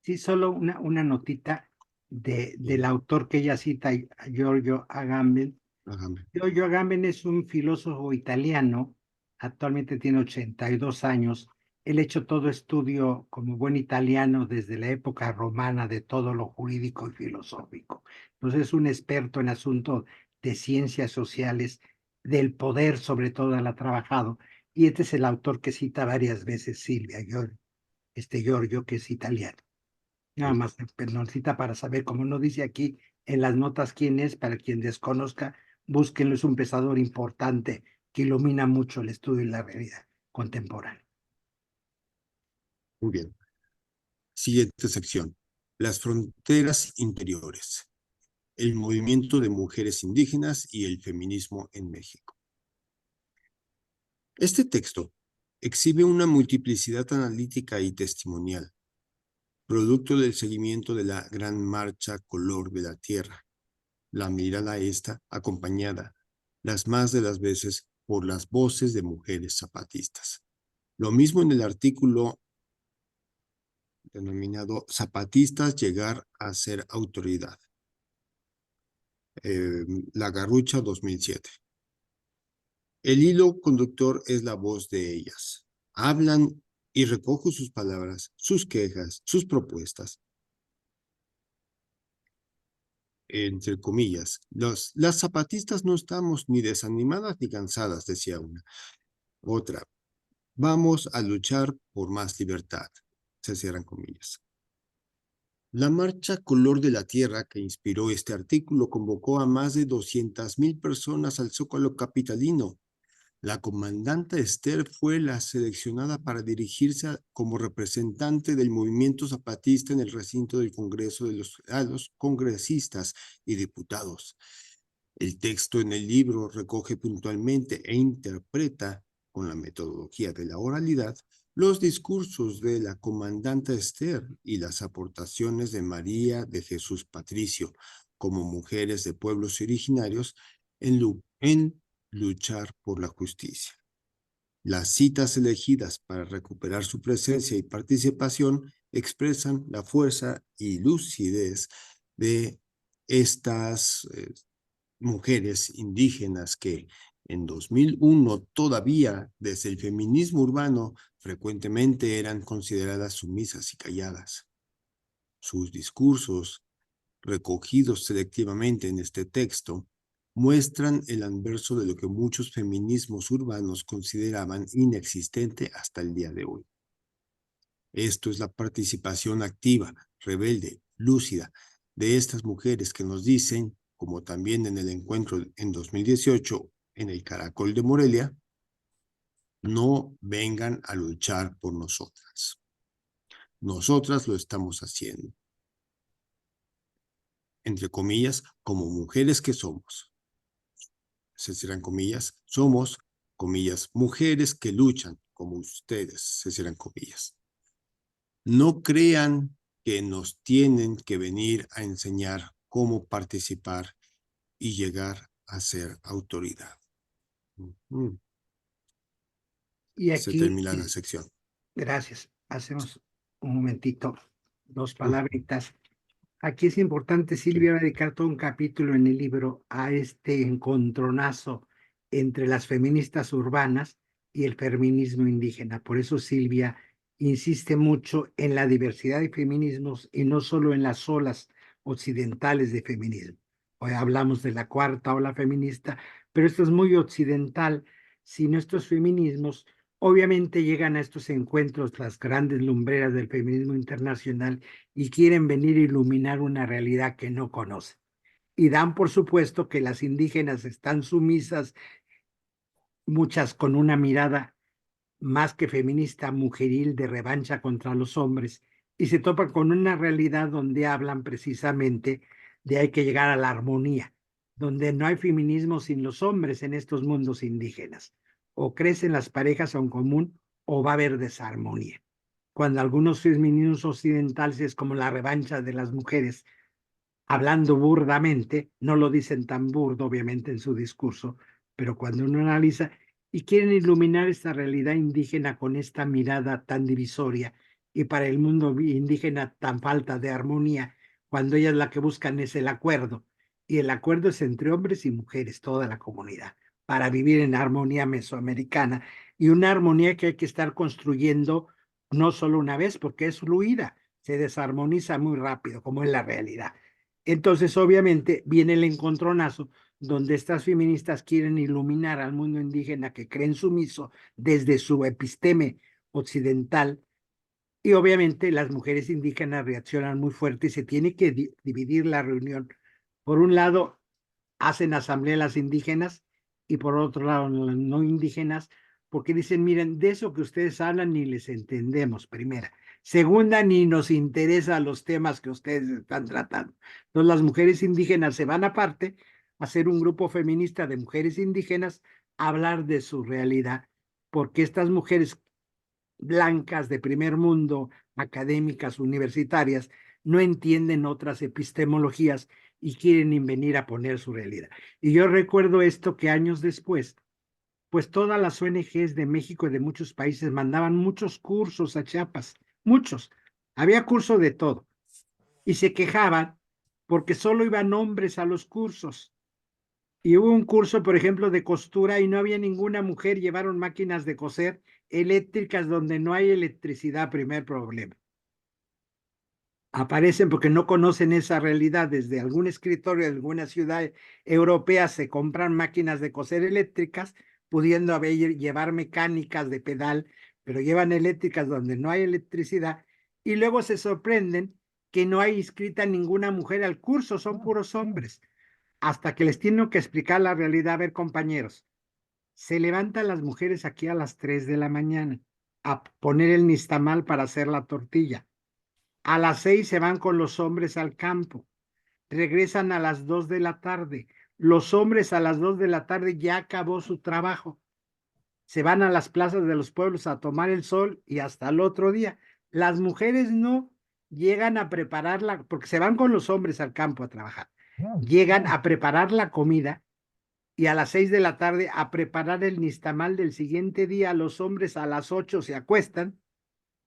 Sí, solo una notita del autor que ella cita, a Giorgio Agamben. Hágame. Giorgio Agamben es un filósofo italiano, actualmente tiene 82 años. Él ha hecho todo estudio como buen italiano desde la época romana de todo lo jurídico y filosófico. Entonces es un experto en asuntos de ciencias sociales, del poder sobre todo él ha trabajado. Y este es el autor que cita varias veces Silvia, Giorgio, que es italiano. Nada más, perdoncita para saber, como no dice aquí en las notas quién es, para quien desconozca, búsquenlo, es un pensador importante que ilumina mucho el estudio y la realidad contemporánea. Muy bien. Siguiente sección. Las fronteras interiores. El movimiento de mujeres indígenas y el feminismo en México. Este texto exhibe una multiplicidad analítica y testimonial, producto del seguimiento de la Gran Marcha Color de la Tierra. La mirada esta acompañada, las más de las veces, por las voces de mujeres zapatistas. Lo mismo en el artículo denominado Zapatistas llegar a ser autoridad. La Garrucha 2007. El hilo conductor es la voz de ellas. Hablan y recojo sus palabras, sus quejas, sus propuestas. Entre comillas, las zapatistas no estamos ni desanimadas ni cansadas, decía una. Otra, vamos a luchar por más libertad, se cierran comillas. La marcha Color de la Tierra que inspiró este artículo convocó a más de 200,000 personas al Zócalo capitalino. La comandante Esther fue la seleccionada para dirigirse como representante del movimiento zapatista en el recinto del Congreso a los congresistas y diputados. El texto en el libro recoge puntualmente e interpreta, con la metodología de la oralidad, los discursos de la comandante Esther y las aportaciones de María de Jesús Patricio como mujeres de pueblos originarios en luchar por la justicia. Las citas elegidas para recuperar su presencia y participación expresan la fuerza y lucidez de estas mujeres indígenas que en 2001 todavía desde el feminismo urbano frecuentemente eran consideradas sumisas y calladas. Sus discursos, recogidos selectivamente en este texto, muestran el anverso de lo que muchos feminismos urbanos consideraban inexistente hasta el día de hoy. Esto es la participación activa, rebelde, lúcida de estas mujeres que nos dicen, como también en el encuentro en 2018 en el Caracol de Morelia, no vengan a luchar por nosotras. Nosotras lo estamos haciendo. Entre comillas, como mujeres que somos. Se cierran comillas, somos, comillas, mujeres que luchan como ustedes, se cierran comillas. No crean que nos tienen que venir a enseñar cómo participar y llegar a ser autoridad. Y Se aquí, termina la sección. gracias, hacemos un momentito, dos palabritas. Aquí es importante, Silvia va a dedicar todo un capítulo en el libro a este encontronazo entre las feministas urbanas y el feminismo indígena. Por eso Silvia insiste mucho en la diversidad de feminismos y no solo en las olas occidentales de feminismo. Hoy hablamos de la cuarta ola feminista, pero esto es muy occidental. Sin estos feminismos, obviamente llegan a estos encuentros las grandes lumbreras del feminismo internacional y quieren venir a iluminar una realidad que no conocen. Y dan por supuesto que las indígenas están sumisas, muchas con una mirada más que feminista, mujeril de revancha contra los hombres, y se topan con una realidad donde hablan precisamente de hay que llegar a la armonía, donde no hay feminismo sin los hombres en estos mundos indígenas. O crecen las parejas en común o va a haber desarmonía. Cuando algunos feminismos occidentales es como la revancha de las mujeres, hablando burdamente, no lo dicen tan burdo, obviamente, en su discurso, pero cuando uno analiza y quieren iluminar esta realidad indígena con esta mirada tan divisoria y para el mundo indígena tan falta de armonía, cuando ellas la que buscan es el acuerdo, y el acuerdo es entre hombres y mujeres, toda la comunidad, para vivir en armonía mesoamericana, y una armonía que hay que estar construyendo no solo una vez, porque es fluida, se desarmoniza muy rápido, como es la realidad. Entonces, obviamente, viene el encontronazo donde estas feministas quieren iluminar al mundo indígena que creen sumiso desde su episteme occidental, y obviamente las mujeres indígenas reaccionan muy fuerte y se tiene que dividir la reunión. Por un lado, hacen asamblea las indígenas y por otro lado las no indígenas, porque dicen, miren, de eso que ustedes hablan ni les entendemos, primera. Segunda, ni nos interesan los temas que ustedes están tratando. Entonces las mujeres indígenas se van aparte a hacer un grupo feminista de mujeres indígenas a hablar de su realidad, porque estas mujeres blancas de primer mundo, académicas, universitarias, no entienden otras epistemologías y quieren venir a poner su realidad. Y yo recuerdo esto que años después, pues todas las ONGs de México y de muchos países mandaban muchos cursos a Chiapas, muchos. Había curso de todo. Y se quejaban porque solo iban hombres a los cursos. Y hubo un curso, por ejemplo, de costura y no había ninguna mujer, llevaron máquinas de coser eléctricas donde no hay electricidad, primer problema. Aparecen porque no conocen esa realidad. Desde algún escritorio de alguna ciudad europea se compran máquinas de coser eléctricas, pudiendo llevar mecánicas de pedal, pero llevan eléctricas donde no hay electricidad, y luego se sorprenden que no hay inscrita ninguna mujer al curso, son puros hombres, hasta que les tienen que explicar la realidad. A ver, compañeros, se levantan las mujeres aquí a las 3 de la mañana a poner el nixtamal para hacer la tortilla. A las 6 se van con los hombres al campo. Regresan a las 2 de la tarde. Los hombres a las 2 de la tarde ya acabó su trabajo. Se van a las plazas de los pueblos a tomar el sol y hasta el otro día. Las mujeres no llegan a prepararla, porque se van con los hombres al campo a trabajar. Llegan a preparar la comida y a las 6 de la tarde a preparar el nixtamal del siguiente día. Los hombres a las 8 se acuestan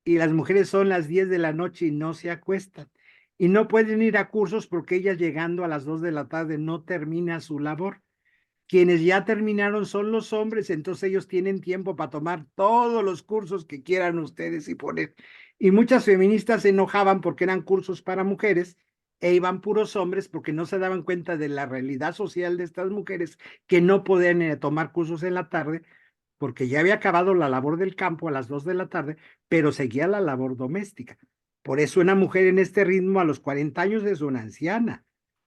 y las mujeres son las 10 de la noche y no se acuestan. Y no pueden ir a cursos porque ellas llegando a las 2 de la tarde no termina su labor. Quienes ya terminaron son los hombres, entonces ellos tienen tiempo para tomar todos los cursos que quieran ustedes y poner. Y muchas feministas se enojaban porque eran cursos para mujeres e iban puros hombres porque no se daban cuenta de la realidad social de estas mujeres que no podían tomar cursos en la tarde porque ya había acabado la labor del campo a las 2 de la tarde, pero seguía la labor doméstica. Por eso una mujer en este ritmo a los 40 años es una anciana.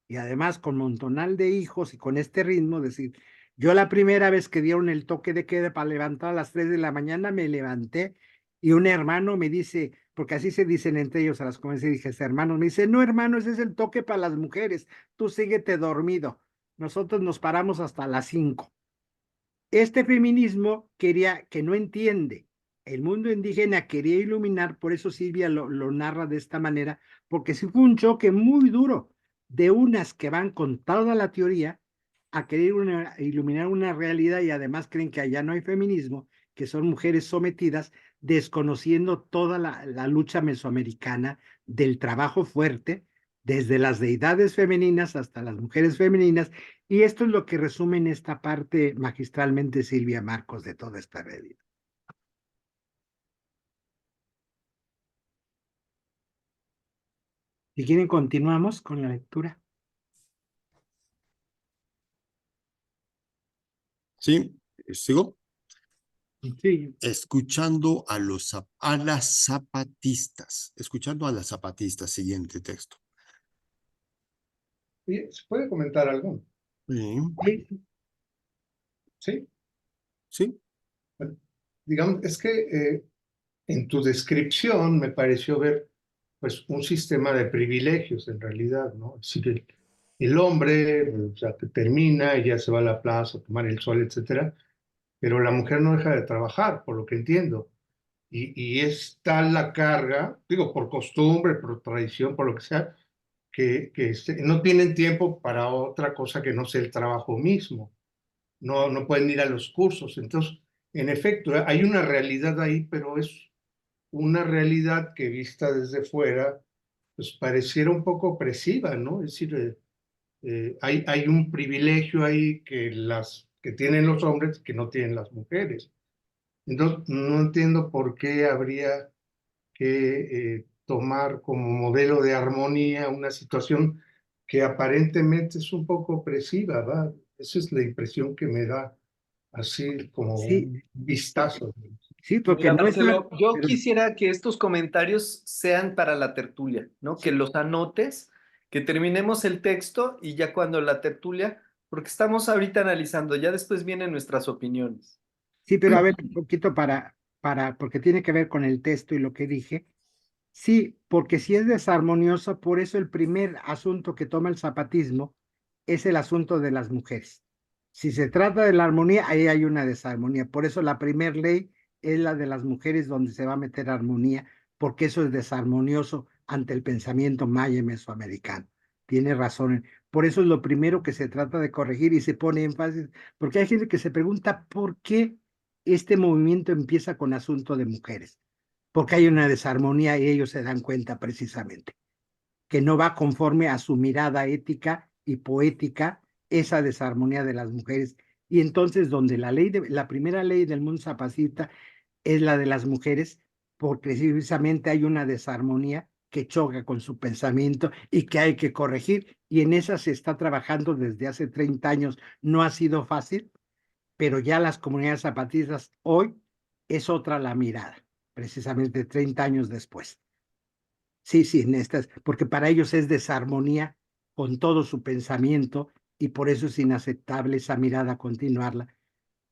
Y además con montonal de hijos y con este ritmo, decir, yo la primera vez que dieron el toque de queda para levantar a las 3 de la mañana, me levanté y un hermano me dice, porque así se dicen entre ellos a las comunidades, dije, hermano, me dice, no hermano, ese es el toque para las mujeres, tú síguete dormido. Nosotros nos paramos hasta las 5. Este feminismo quería, que no entiende, el mundo indígena quería iluminar, por eso Silvia lo narra de esta manera, porque sí fue un choque muy duro de unas que van con toda la teoría a querer iluminar una realidad y además creen que allá no hay feminismo, que son mujeres sometidas, desconociendo toda la lucha mesoamericana del trabajo fuerte, desde las deidades femeninas hasta las mujeres femeninas, y esto es lo que resume en esta parte magistralmente Silvia Marcos de toda esta realidad. Si quieren, continuamos con la lectura. Sí, sigo. Sí. Escuchando a las zapatistas. Escuchando a las zapatistas, siguiente texto. ¿Se puede comentar algo? Sí. Sí. ¿Sí? Sí. Bueno, digamos, es que en tu descripción me pareció ver pues un sistema de privilegios en realidad, ¿no? Es decir, el hombre, o sea, que termina y ya se va a la plaza a tomar el sol, etcétera, pero la mujer no deja de trabajar, por lo que entiendo. Y es tal la carga, digo, por costumbre, por tradición, por lo que sea, que no tienen tiempo para otra cosa que no sea el trabajo mismo. No pueden ir a los cursos. Entonces, en efecto, hay una realidad ahí, pero es una realidad que vista desde fuera, pues pareciera un poco opresiva, ¿no? Es decir, hay un privilegio ahí que tienen los hombres que no tienen las mujeres. Entonces, no entiendo por qué habría que tomar como modelo de armonía una situación que aparentemente es un poco opresiva, ¿va? Esa es la impresión que me da así como Sí, un vistazo. sí, Y porque mira, no es Marcelo, yo pero quisiera que estos comentarios sean para la tertulia, ¿no? Que sí, los anotes, que terminemos el texto y ya cuando la tertulia, porque estamos ahorita analizando, ya después vienen nuestras opiniones. sí, pero a ver, un poquito porque tiene que ver con el texto y lo que dije. Sí, porque si es desarmonioso, por eso el primer asunto que toma el zapatismo es el asunto de las mujeres. Si se trata de la armonía, ahí hay una desarmonía. Por eso la primera ley es la de las mujeres donde se va a meter armonía, porque eso es desarmonioso ante el pensamiento maya y mesoamericano. Tiene razón. Por eso es lo primero que se trata de corregir y se pone énfasis, porque hay gente que se pregunta por qué este movimiento empieza con asunto de mujeres, porque hay una desarmonía y ellos se dan cuenta precisamente que no va conforme a su mirada ética y poética esa desarmonía de las mujeres. Y entonces donde la primera ley del mundo zapatista es la de las mujeres, porque precisamente hay una desarmonía que choca con su pensamiento y que hay que corregir. Y en esa se está trabajando desde hace 30 años. No ha sido fácil, pero ya las comunidades zapatistas hoy es otra la mirada, precisamente 30 años después. Sí, sí, en estas, porque para ellos es desarmonía con todo su pensamiento y por eso es inaceptable esa mirada continuarla.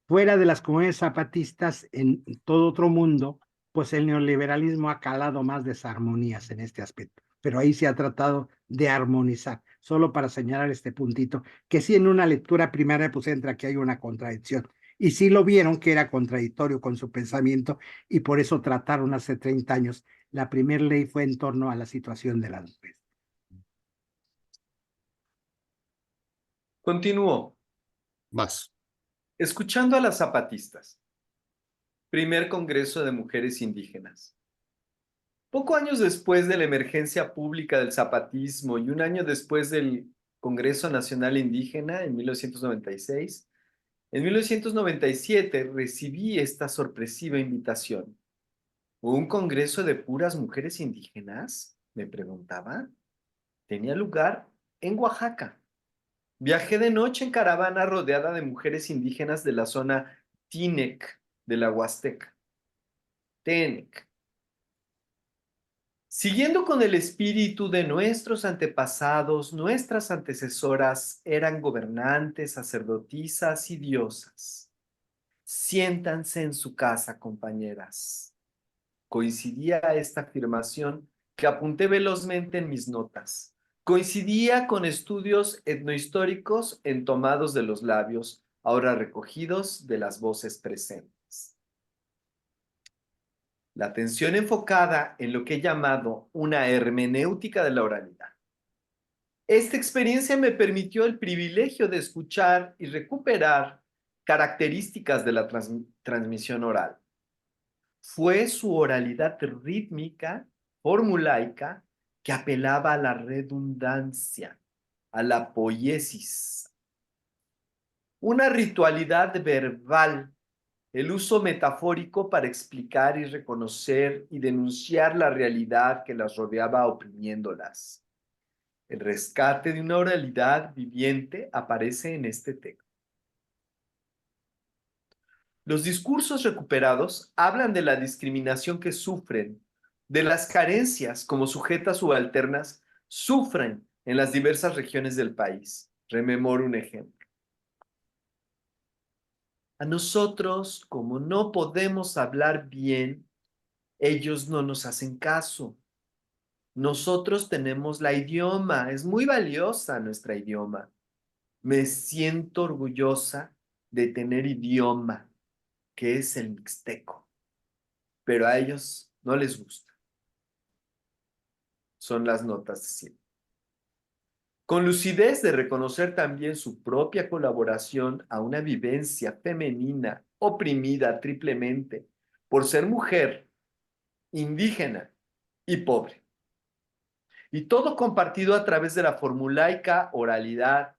Fuera de las comunidades zapatistas, en todo otro mundo, pues el neoliberalismo ha calado más desarmonías en este aspecto, pero ahí se ha tratado de armonizar, solo para señalar este puntito, que sí en una lectura primaria pues entra que hay una contradicción, y sí lo vieron que era contradictorio con su pensamiento, y por eso trataron hace 30 años, la primera ley fue en torno a la situación de las mujeres. Continúo. Más. Escuchando a las zapatistas. Primer Congreso de Mujeres Indígenas. Poco años después de la emergencia pública del zapatismo y un año después del Congreso Nacional Indígena en 1996, en 1997 recibí esta sorpresiva invitación. ¿Un congreso de puras mujeres indígenas? Me preguntaba. Tenía lugar en Oaxaca. Viajé de noche en caravana rodeada de mujeres indígenas de la zona Tinec de la Huasteca. Tenec. Siguiendo con el espíritu de nuestros antepasados, nuestras antecesoras eran gobernantes, sacerdotisas y diosas. Siéntanse en su casa, compañeras. Coincidía esta afirmación que apunté velozmente en mis notas. Coincidía con estudios etnohistóricos entomados de los labios, ahora recogidos de las voces presentes. La atención enfocada en lo que he llamado una hermenéutica de la oralidad. Esta experiencia me permitió el privilegio de escuchar y recuperar características de la transmisión oral. Fue su oralidad rítmica, formulaica, que apelaba a la redundancia, a la poiesis. Una ritualidad verbal, el uso metafórico para explicar y reconocer y denunciar la realidad que las rodeaba oprimiéndolas. El rescate de una oralidad viviente aparece en este texto. Los discursos recuperados hablan de la discriminación que sufren, de las carencias como sujetas subalternas sufren en las diversas regiones del país. Rememoro un ejemplo. A nosotros, como no podemos hablar bien, ellos no nos hacen caso. Nosotros tenemos la idioma, es muy valiosa nuestra idioma. Me siento orgullosa de tener idioma, que es el mixteco, pero a ellos no les gusta. Son las notas de siempre. Con lucidez de reconocer también su propia colaboración a una vivencia femenina oprimida triplemente por ser mujer, indígena y pobre. Y todo compartido a través de la formulaica oralidad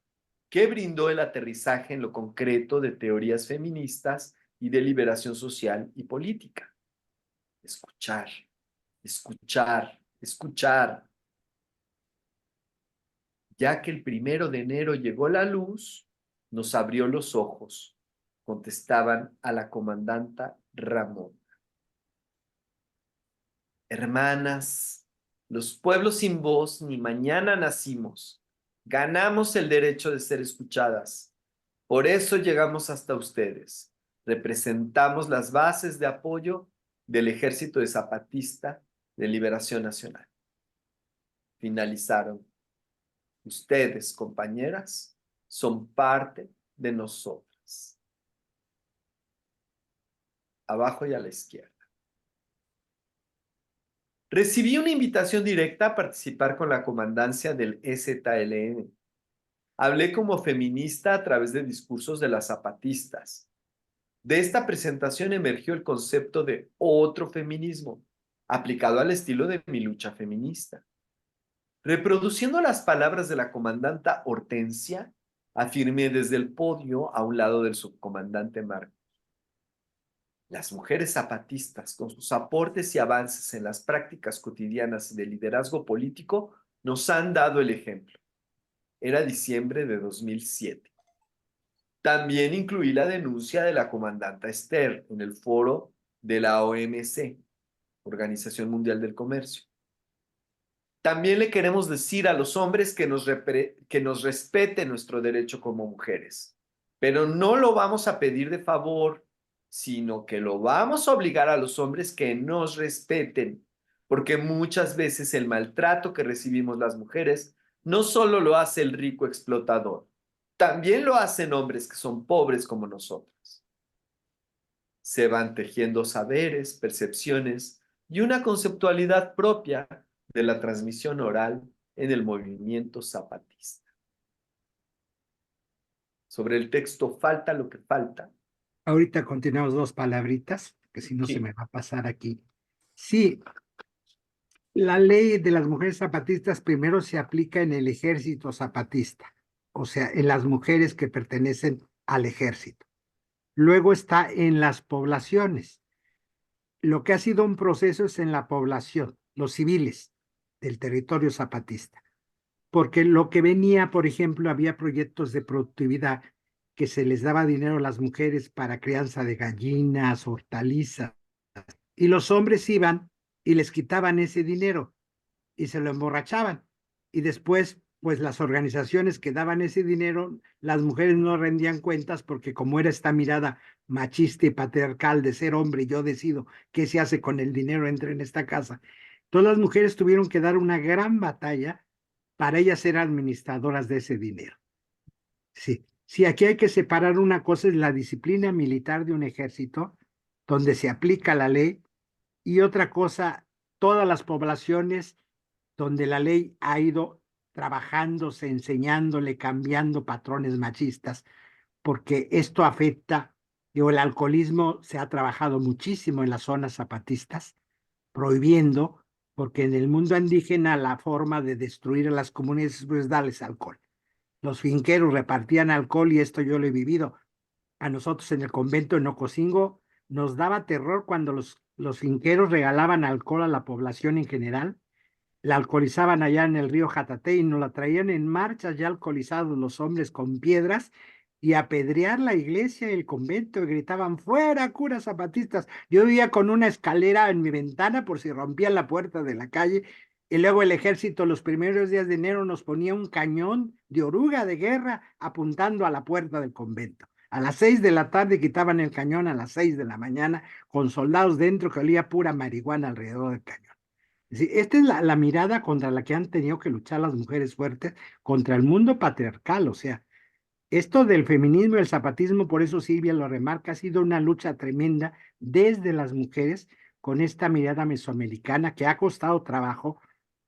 que brindó el aterrizaje en lo concreto de teorías feministas y de liberación social y política. Escuchar, escuchar, escuchar. Ya que el 1 de enero llegó la luz, nos abrió los ojos, contestaban a la comandanta Ramón. Hermanas, los pueblos sin voz ni mañana nacimos. Ganamos el derecho de ser escuchadas. Por eso llegamos hasta ustedes. Representamos las bases de apoyo del Ejército de Zapatista de Liberación Nacional. Finalizaron. Ustedes, compañeras, son parte de nosotras. Abajo y a la izquierda. Recibí una invitación directa a participar con la comandancia del EZLN. Hablé como feminista a través de discursos de las zapatistas. De esta presentación emergió el concepto de otro feminismo, aplicado al estilo de mi lucha feminista. Reproduciendo las palabras de la comandanta Hortensia, afirmé desde el podio a un lado del subcomandante Marcos. Las mujeres zapatistas, con sus aportes y avances en las prácticas cotidianas de liderazgo político, nos han dado el ejemplo. Era diciembre de 2007. También incluí la denuncia de la comandanta Esther en el foro de la OMC, Organización Mundial del Comercio. También le queremos decir a los hombres que nos respeten nuestro derecho como mujeres, pero no lo vamos a pedir de favor, sino que lo vamos a obligar a los hombres que nos respeten, porque muchas veces el maltrato que recibimos las mujeres no solo lo hace el rico explotador, también lo hacen hombres que son pobres como nosotros. Se van tejiendo saberes, percepciones y una conceptualidad propia de la transmisión oral en el movimiento zapatista. Sobre el texto falta lo que falta. Ahorita continuamos 2 palabritas, que si no Sí. se me va a pasar aquí. Sí, la ley de las mujeres zapatistas primero se aplica en el ejército zapatista, o sea, en las mujeres que pertenecen al ejército. Luego está en las poblaciones. Lo que ha sido un proceso es en la población, los civiles del territorio zapatista. Porque lo que venía, por ejemplo, había proyectos de productividad que se les daba dinero a las mujeres para crianza de gallinas, hortalizas, y los hombres iban y les quitaban ese dinero y se lo emborrachaban. Y después, pues las organizaciones que daban ese dinero, las mujeres no rendían cuentas porque como era esta mirada machista y patriarcal de ser hombre, yo decido qué se hace con el dinero, entra en esta casa. Todas las mujeres tuvieron que dar una gran batalla para ellas ser administradoras de ese dinero. Sí, sí, aquí hay que separar una cosa, es la disciplina militar de un ejército, donde se aplica la ley, y otra cosa, todas las poblaciones donde la ley ha ido trabajándose, enseñándole, cambiando patrones machistas, porque esto afecta, digo, el alcoholismo se ha trabajado muchísimo en las zonas zapatistas, prohibiendo, porque en el mundo indígena la forma de destruir a las comunidades es darles alcohol. Los finqueros repartían alcohol y esto yo lo he vivido. A nosotros en el convento en Ocosingo nos daba terror cuando los finqueros regalaban alcohol a la población en general. La alcoholizaban allá en el río Jatatey y nos la traían en marchas ya alcoholizados los hombres con piedras y a apedrear la iglesia y el convento y gritaban, ¡fuera, curas zapatistas! Yo vivía con una escalera en mi ventana por si rompían la puerta de la calle y luego el ejército los primeros días de enero nos ponía un cañón de oruga de guerra apuntando a la puerta del convento. A las 6 de la tarde quitaban el cañón a las 6 de la mañana con soldados dentro que olía pura marihuana alrededor del cañón. Es decir, esta es la mirada contra la que han tenido que luchar las mujeres fuertes contra el mundo patriarcal. O sea, esto del feminismo y el zapatismo, por eso Silvia lo remarca, ha sido una lucha tremenda desde las mujeres con esta mirada mesoamericana que ha costado trabajo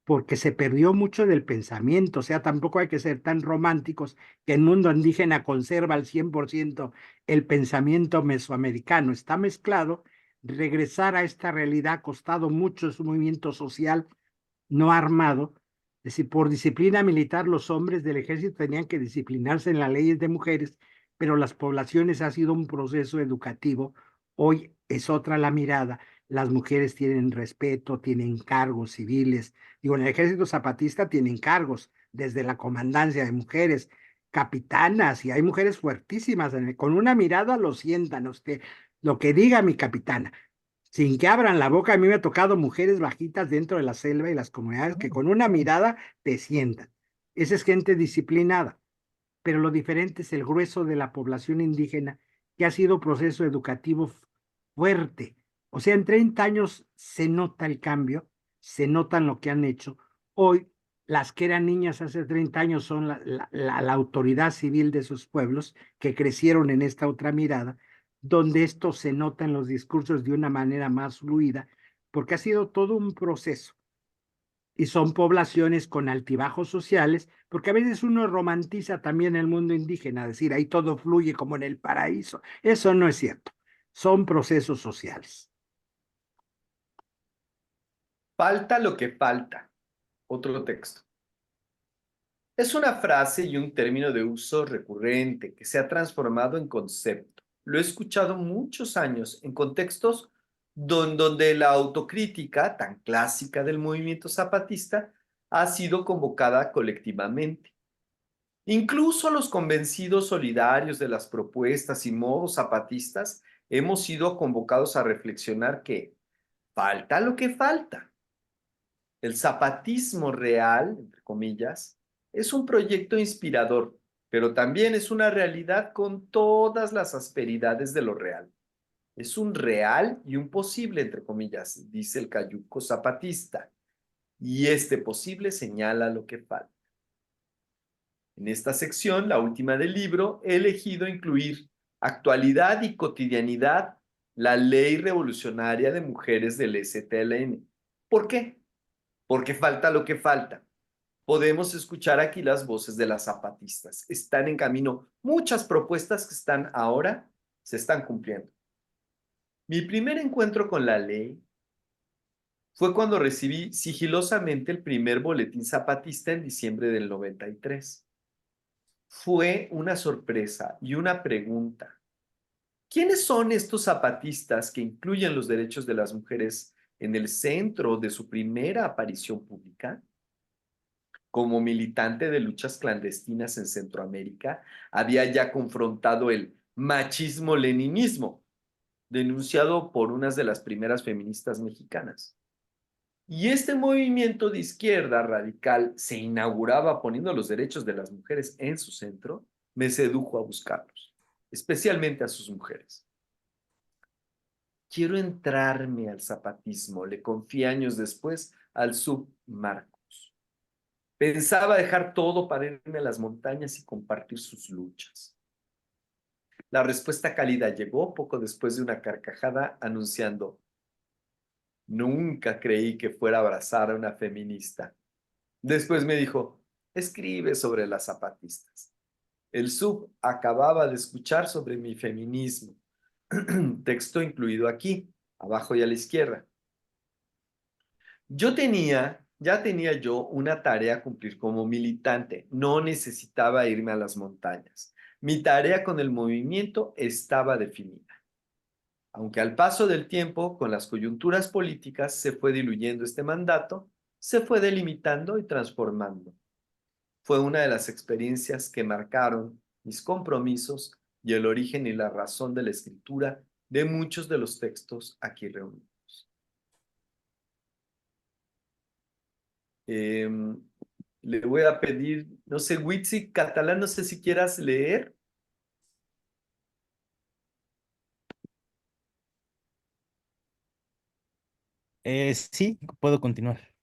porque se perdió mucho del pensamiento. O sea, tampoco hay que ser tan románticos que el mundo indígena conserva al 100% el pensamiento mesoamericano. Está mezclado. Regresar a esta realidad ha costado mucho su movimiento social no armado. Es decir, por disciplina militar los hombres del ejército tenían que disciplinarse en las leyes de mujeres, pero las poblaciones ha sido un proceso educativo. Hoy es otra la mirada. Las mujeres tienen respeto, tienen cargos civiles. Digo, en el ejército zapatista tienen cargos, desde la comandancia de mujeres, capitanas, y hay mujeres fuertísimas. Con una mirada lo sientan usted, lo que diga mi capitana sin que abran la boca. A mí me ha tocado mujeres bajitas dentro de la selva y las comunidades que con una mirada te sientan. Esa es gente disciplinada, pero lo diferente es el grueso de la población indígena que ha sido proceso educativo fuerte. O sea, en 30 años se nota el cambio, se notan lo que han hecho. Hoy, las que eran niñas hace 30 años son la autoridad civil de sus pueblos que crecieron en esta otra mirada, donde esto se nota en los discursos de una manera más fluida, porque ha sido todo un proceso. Y son poblaciones con altibajos sociales, porque a veces uno romantiza también el mundo indígena, decir, ahí todo fluye como en el paraíso. Eso no es cierto. Son procesos sociales. Falta lo que falta. Otro texto. Es una frase y un término de uso recurrente que se ha transformado en concepto. Lo he escuchado muchos años en contextos donde la autocrítica, tan clásica del movimiento zapatista, ha sido convocada colectivamente. Incluso los convencidos solidarios de las propuestas y modos zapatistas hemos sido convocados a reflexionar que falta lo que falta. El zapatismo real, entre comillas, es un proyecto inspirador, pero también es una realidad con todas las asperidades de lo real. Es un real y un posible, entre comillas, dice el cayuco zapatista, y este posible señala lo que falta. En esta sección, la última del libro, he elegido incluir actualidad y cotidianidad, la ley revolucionaria de mujeres del STLN. ¿Por qué? Porque falta lo que falta. Podemos escuchar aquí las voces de las zapatistas. Están en camino muchas propuestas que están ahora, se están cumpliendo. Mi primer encuentro con la ley fue cuando recibí sigilosamente el primer boletín zapatista en diciembre del 93. Fue una sorpresa y una pregunta. ¿Quiénes son estos zapatistas que incluyen los derechos de las mujeres en el centro de su primera aparición pública? Como militante de luchas clandestinas en Centroamérica, había ya confrontado el machismo-leninismo, denunciado por unas de las primeras feministas mexicanas. Y este movimiento de izquierda radical se inauguraba poniendo los derechos de las mujeres en su centro, me sedujo a buscarlos, especialmente a sus mujeres. Quiero entrarme al zapatismo, le confié años después al sub Marcos. Pensaba dejar todo para irme a las montañas y compartir sus luchas. La respuesta cálida llegó poco después de una carcajada anunciando: nunca creí que fuera a abrazar a una feminista. Después me dijo: escribe sobre las zapatistas. El sub acababa de escuchar sobre mi feminismo. Texto incluido aquí, abajo y a la izquierda. Ya tenía yo una tarea a cumplir como militante. No necesitaba irme a las montañas. Mi tarea con el movimiento estaba definida. Aunque al paso del tiempo, con las coyunturas políticas, se fue diluyendo este mandato, se fue delimitando y transformando. Fue una de las experiencias que marcaron mis compromisos y el origen y la razón de la escritura de muchos de los textos aquí reunidos. Le voy a pedir, no sé, Witsi, catalán, no sé si quieras leer. Sí, puedo continuar.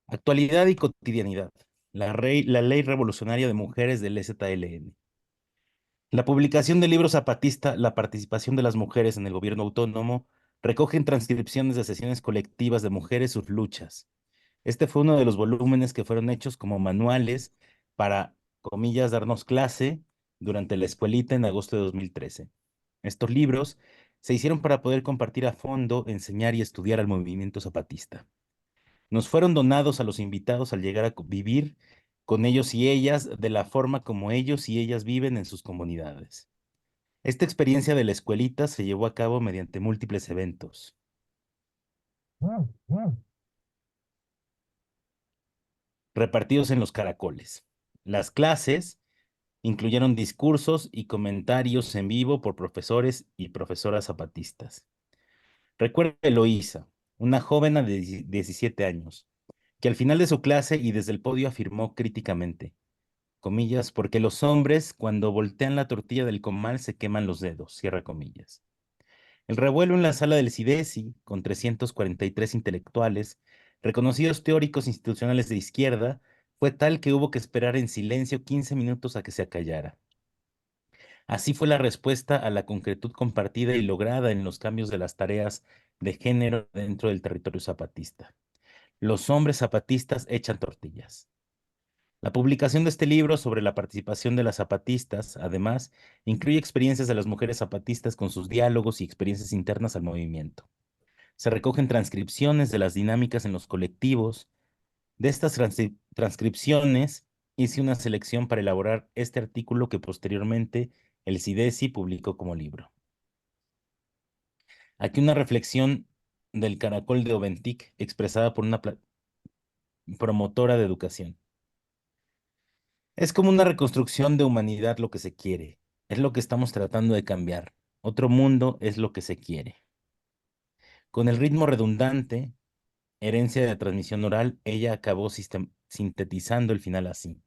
Actualidad y cotidianidad. La ley revolucionaria de mujeres del EZLN. La publicación del libro zapatista La participación de las mujeres en el gobierno autónomo recogen transcripciones de sesiones colectivas de mujeres sus luchas. Este fue uno de los volúmenes que fueron hechos como manuales para, comillas, darnos clase durante la escuelita en agosto de 2013. Estos libros se hicieron para poder compartir a fondo, enseñar y estudiar al movimiento zapatista. Nos fueron donados a los invitados al llegar a vivir con ellos y ellas de la forma como ellos y ellas viven en sus comunidades. Esta experiencia de la escuelita se llevó a cabo mediante múltiples eventos. Repartidos en los caracoles. Las clases incluyeron discursos y comentarios en vivo por profesores y profesoras zapatistas. Recuerda a Eloísa, una joven de 17 años, que al final de su clase y desde el podio afirmó críticamente, comillas, porque los hombres cuando voltean la tortilla del comal se queman los dedos, cierra comillas. El revuelo en la sala del CIDESI, con 343 intelectuales, reconocidos teóricos institucionales de izquierda, fue tal que hubo que esperar en silencio 15 minutos a que se acallara. Así fue la respuesta a la concretud compartida y lograda en los cambios de las tareas de género dentro del territorio zapatista. Los hombres zapatistas echan tortillas. La publicación de este libro sobre la participación de las zapatistas, además, incluye experiencias de las mujeres zapatistas con sus diálogos y experiencias internas al movimiento. Se recogen transcripciones de las dinámicas en los colectivos. De estas transcripciones hice una selección para elaborar este artículo que posteriormente el CIDESI publicó como libro. Aquí una reflexión del caracol de Oventic expresada por una promotora de educación. Es como una reconstrucción de humanidad lo que se quiere. Es lo que estamos tratando de cambiar. Otro mundo es lo que se quiere. Con el ritmo redundante, herencia de la transmisión oral, ella acabó sintetizando el final así.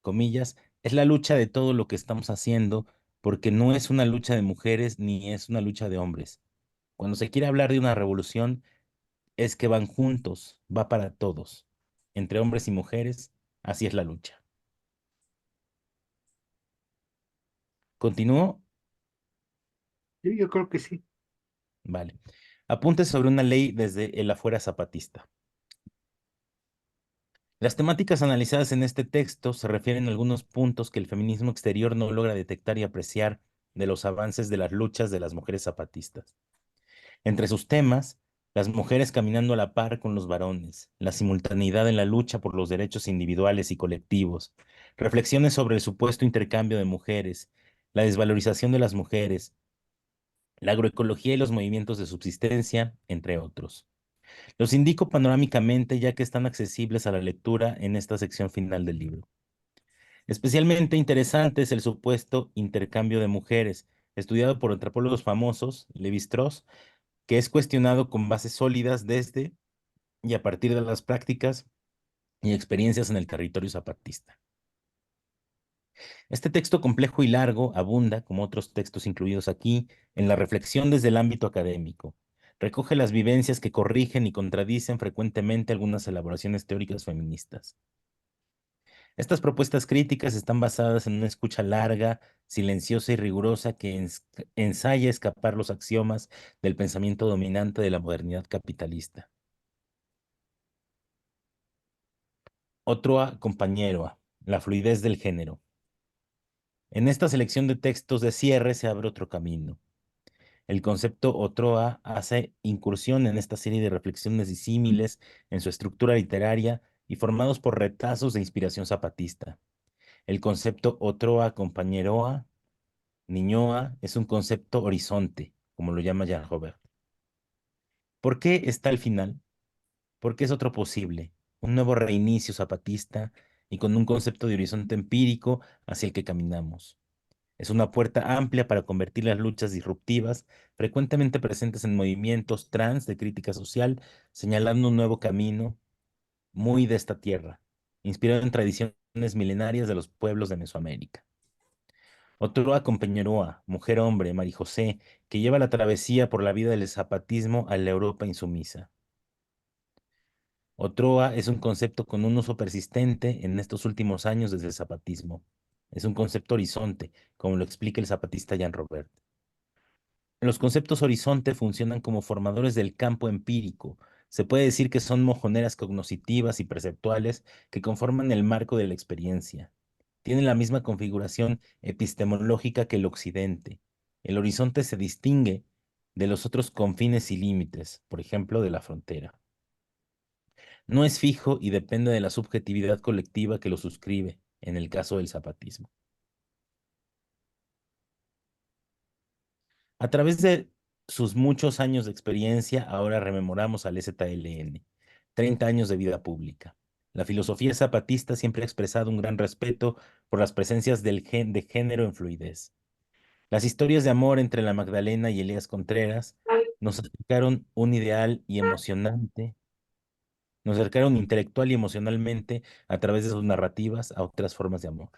Comillas, es la lucha de todo lo que estamos haciendo, porque no es una lucha de mujeres ni es una lucha de hombres. Cuando se quiere hablar de una revolución, es que van juntos, va para todos. Entre hombres y mujeres, así es la lucha. ¿Continúo? Yo creo que sí. Vale. Apuntes sobre una ley desde el afuera zapatista. Las temáticas analizadas en este texto se refieren a algunos puntos que el feminismo exterior no logra detectar y apreciar de los avances de las luchas de las mujeres zapatistas. Entre sus temas, las mujeres caminando a la par con los varones, la simultaneidad en la lucha por los derechos individuales y colectivos, reflexiones sobre el supuesto intercambio de mujeres, la desvalorización de las mujeres, la agroecología y los movimientos de subsistencia, entre otros. Los indico panorámicamente ya que están accesibles a la lectura en esta sección final del libro. Especialmente interesante es el supuesto intercambio de mujeres, estudiado por antropólogos famosos, Lévi-Strauss, que es cuestionado con bases sólidas desde y a partir de las prácticas y experiencias en el territorio zapatista. Este texto complejo y largo abunda, como otros textos incluidos aquí, en la reflexión desde el ámbito académico. Recoge las vivencias que corrigen y contradicen frecuentemente algunas elaboraciones teóricas feministas. Estas propuestas críticas están basadas en una escucha larga, silenciosa y rigurosa que ensaya escapar los axiomas del pensamiento dominante de la modernidad capitalista. Otro compañero, la fluidez del género. En esta selección de textos de cierre se abre otro camino. El concepto Otroa hace incursión en esta serie de reflexiones disímiles en su estructura literaria y formados por retazos de inspiración zapatista. El concepto Otroa compañeroa, niñoa, es un concepto horizonte, como lo llama Jan Robert. ¿Por qué está al final? Porque es otro posible, un nuevo reinicio zapatista y con un concepto de horizonte empírico hacia el que caminamos. Es una puerta amplia para convertir las luchas disruptivas, frecuentemente presentes en movimientos trans de crítica social, señalando un nuevo camino muy de esta tierra, inspirado en tradiciones milenarias de los pueblos de Mesoamérica. Otroa con Peñeroa, mujer-hombre, Marijosé, que lleva la travesía por la vida del zapatismo a la Europa insumisa. Otroa es un concepto con un uso persistente en estos últimos años desde el zapatismo. Es un concepto horizonte, como lo explica el zapatista Jean Robert. Los conceptos horizonte funcionan como formadores del campo empírico. Se puede decir que son mojoneras cognitivas y perceptuales que conforman el marco de la experiencia. Tienen la misma configuración epistemológica que el occidente. El horizonte se distingue de los otros confines y límites, por ejemplo, de la frontera. No es fijo y depende de la subjetividad colectiva que lo suscribe, en el caso del zapatismo. A través de sus muchos años de experiencia, ahora rememoramos al ZLN, 30 años de vida pública. La filosofía zapatista siempre ha expresado un gran respeto por las presencias de género en fluidez. Las historias de amor entre la Magdalena y Elías Contreras nos acercaron un ideal y emocionante, nos acercaron intelectual y emocionalmente a través de sus narrativas a otras formas de amor.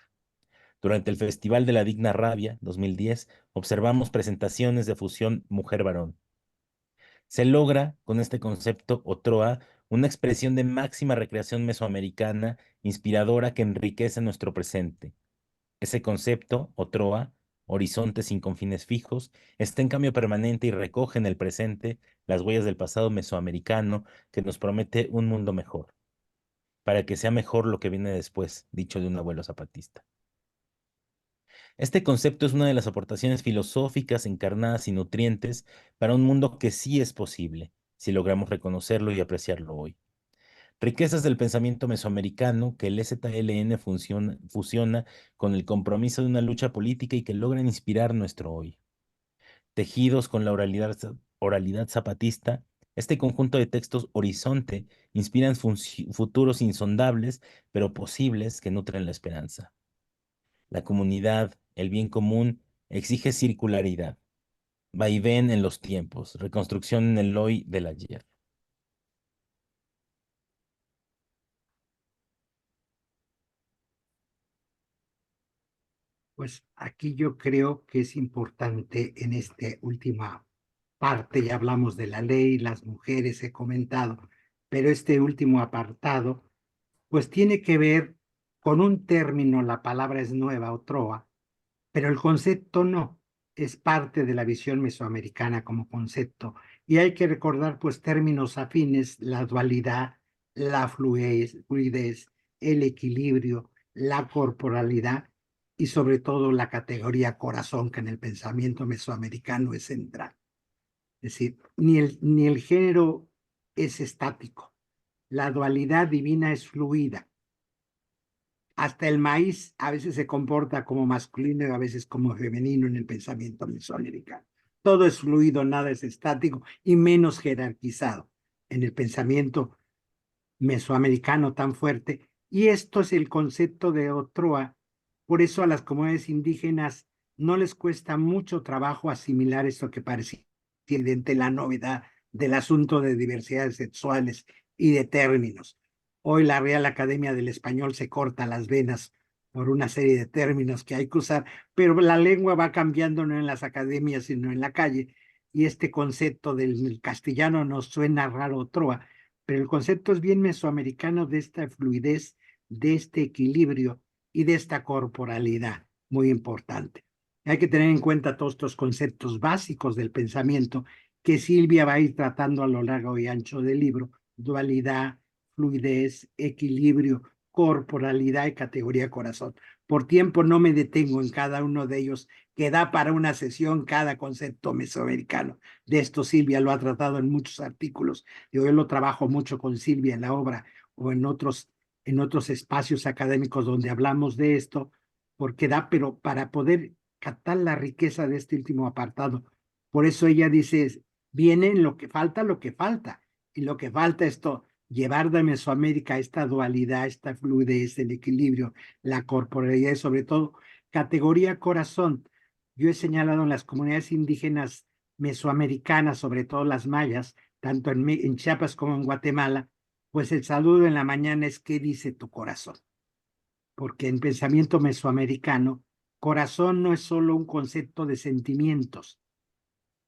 Durante el Festival de la Digna Rabia 2010, observamos presentaciones de fusión mujer-varón. Se logra, con este concepto Otroa, una expresión de máxima recreación mesoamericana inspiradora que enriquece nuestro presente. Ese concepto, Otroa, horizonte sin confines fijos, está en cambio permanente y recoge en el presente las huellas del pasado mesoamericano que nos promete un mundo mejor, para que sea mejor lo que viene después, dicho de un abuelo zapatista. Este concepto es una de las aportaciones filosóficas encarnadas y nutrientes para un mundo que sí es posible, si logramos reconocerlo y apreciarlo hoy. Riquezas del pensamiento mesoamericano que el ZLN fusiona con el compromiso de una lucha política y que logran inspirar nuestro hoy. Tejidos con la oralidad zapatista, este conjunto de textos horizonte inspiran futuros insondables, pero posibles que nutren la esperanza. La comunidad, el bien común, exige circularidad, vaivén en los tiempos, reconstrucción en el hoy del ayer. Pues aquí yo creo que es importante en esta última parte, ya hablamos de la ley, las mujeres, he comentado, pero este último apartado, pues tiene que ver con un término, la palabra es nueva, otroa, pero el concepto no, es parte de la visión mesoamericana como concepto. Y hay que recordar, pues, términos afines, la dualidad, la fluidez, el equilibrio, la corporalidad y sobre todo la categoría corazón, que en el pensamiento mesoamericano es central. Es decir, ni el género es estático, la dualidad divina es fluida. Hasta el maíz a veces se comporta como masculino y a veces como femenino en el pensamiento mesoamericano. Todo es fluido, nada es estático y menos jerarquizado en el pensamiento mesoamericano tan fuerte. Y esto es el concepto de Otroa. Por eso a las comunidades indígenas no les cuesta mucho trabajo asimilar esto que parece evidente, la novedad del asunto de diversidades sexuales y de términos. Hoy la Real Academia del Español se corta las venas por una serie de términos que hay que usar, pero la lengua va cambiando no en las academias, sino en la calle. Y este concepto del castellano nos suena raro, Otroa, pero el concepto es bien mesoamericano de esta fluidez, de este equilibrio y de esta corporalidad, muy importante. Hay que tener en cuenta todos estos conceptos básicos del pensamiento que Silvia va a ir tratando a lo largo y ancho del libro: dualidad, fluidez, equilibrio, corporalidad y categoría corazón. Por tiempo no me detengo en cada uno de ellos, que da para una sesión cada concepto mesoamericano. De esto Silvia lo ha tratado en muchos artículos. Yo lo trabajo mucho con Silvia en la obra o en otros espacios académicos donde hablamos de esto, porque da, pero para poder captar la riqueza de este último apartado. Por eso ella dice, viene lo que falta, y lo que falta es esto, llevar de Mesoamérica esta dualidad, esta fluidez, el equilibrio, la corporalidad y sobre todo categoría corazón. Yo he señalado en las comunidades indígenas mesoamericanas, sobre todo las mayas, tanto en Chiapas como en Guatemala, pues el saludo en la mañana es: ¿qué dice tu corazón? Porque en pensamiento mesoamericano corazón no es solo un concepto de sentimientos.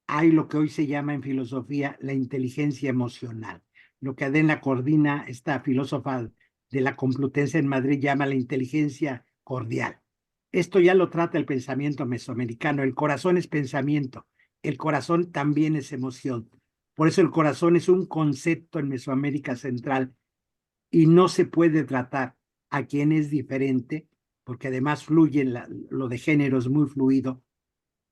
Hay lo que hoy se llama en filosofía la inteligencia emocional, lo que Adela Cordina, esta filósofa de la Complutense en Madrid, llama la inteligencia cordial. Esto ya lo trata el pensamiento mesoamericano. El corazón es pensamiento, el corazón también es emoción. Por eso el corazón es un concepto en Mesoamérica Central y no se puede tratar a quien es diferente, porque además fluye, lo de género es muy fluido,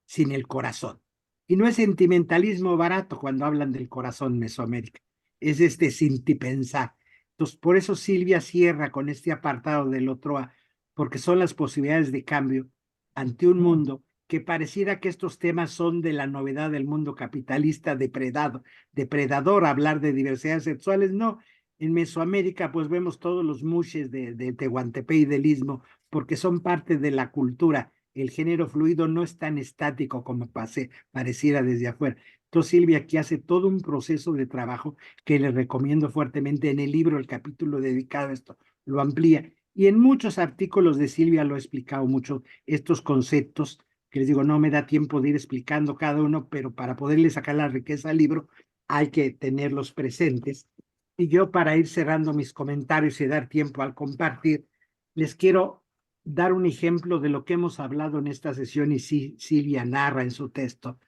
sin el corazón. Y no es sentimentalismo barato cuando hablan del corazón Mesoamérica, es este sintipensar. Entonces, por eso Silvia cierra con este apartado del otro, porque son las posibilidades de cambio ante un mundo que pareciera que estos temas son de la novedad del mundo capitalista depredador, hablar de diversidades sexuales. No, en Mesoamérica pues vemos todos los mushes de Tehuantepec y del Istmo, porque son parte de la cultura. El género fluido no es tan estático como pareciera desde afuera. Entonces Silvia aquí hace todo un proceso de trabajo que le recomiendo fuertemente. En el libro, el capítulo dedicado a esto lo amplía. Y en muchos artículos de Silvia lo he explicado mucho, estos conceptos, que les digo, no me da tiempo de ir explicando cada uno, pero para poderle sacar la riqueza al libro hay que tenerlos presentes. Y yo, para ir cerrando mis comentarios y dar tiempo al compartir, les quiero dar un ejemplo de lo que hemos hablado en esta sesión y Silvia narra en su texto.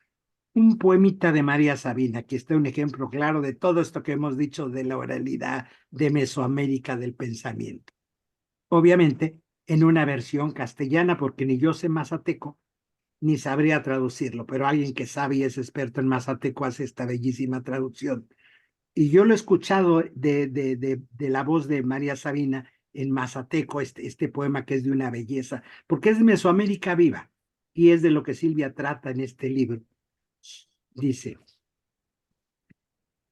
Un poemita de María Sabina. Aquí está un ejemplo claro de todo esto que hemos dicho de la oralidad de Mesoamérica del pensamiento. Obviamente, en una versión castellana, porque ni yo sé mazateco, ni sabría traducirlo, pero alguien que sabe y es experto en mazateco hace esta bellísima traducción. Y yo lo he escuchado de la voz de María Sabina en mazateco, este poema que es de una belleza, porque es de Mesoamérica viva y es de lo que Silvia trata en este libro. Dice: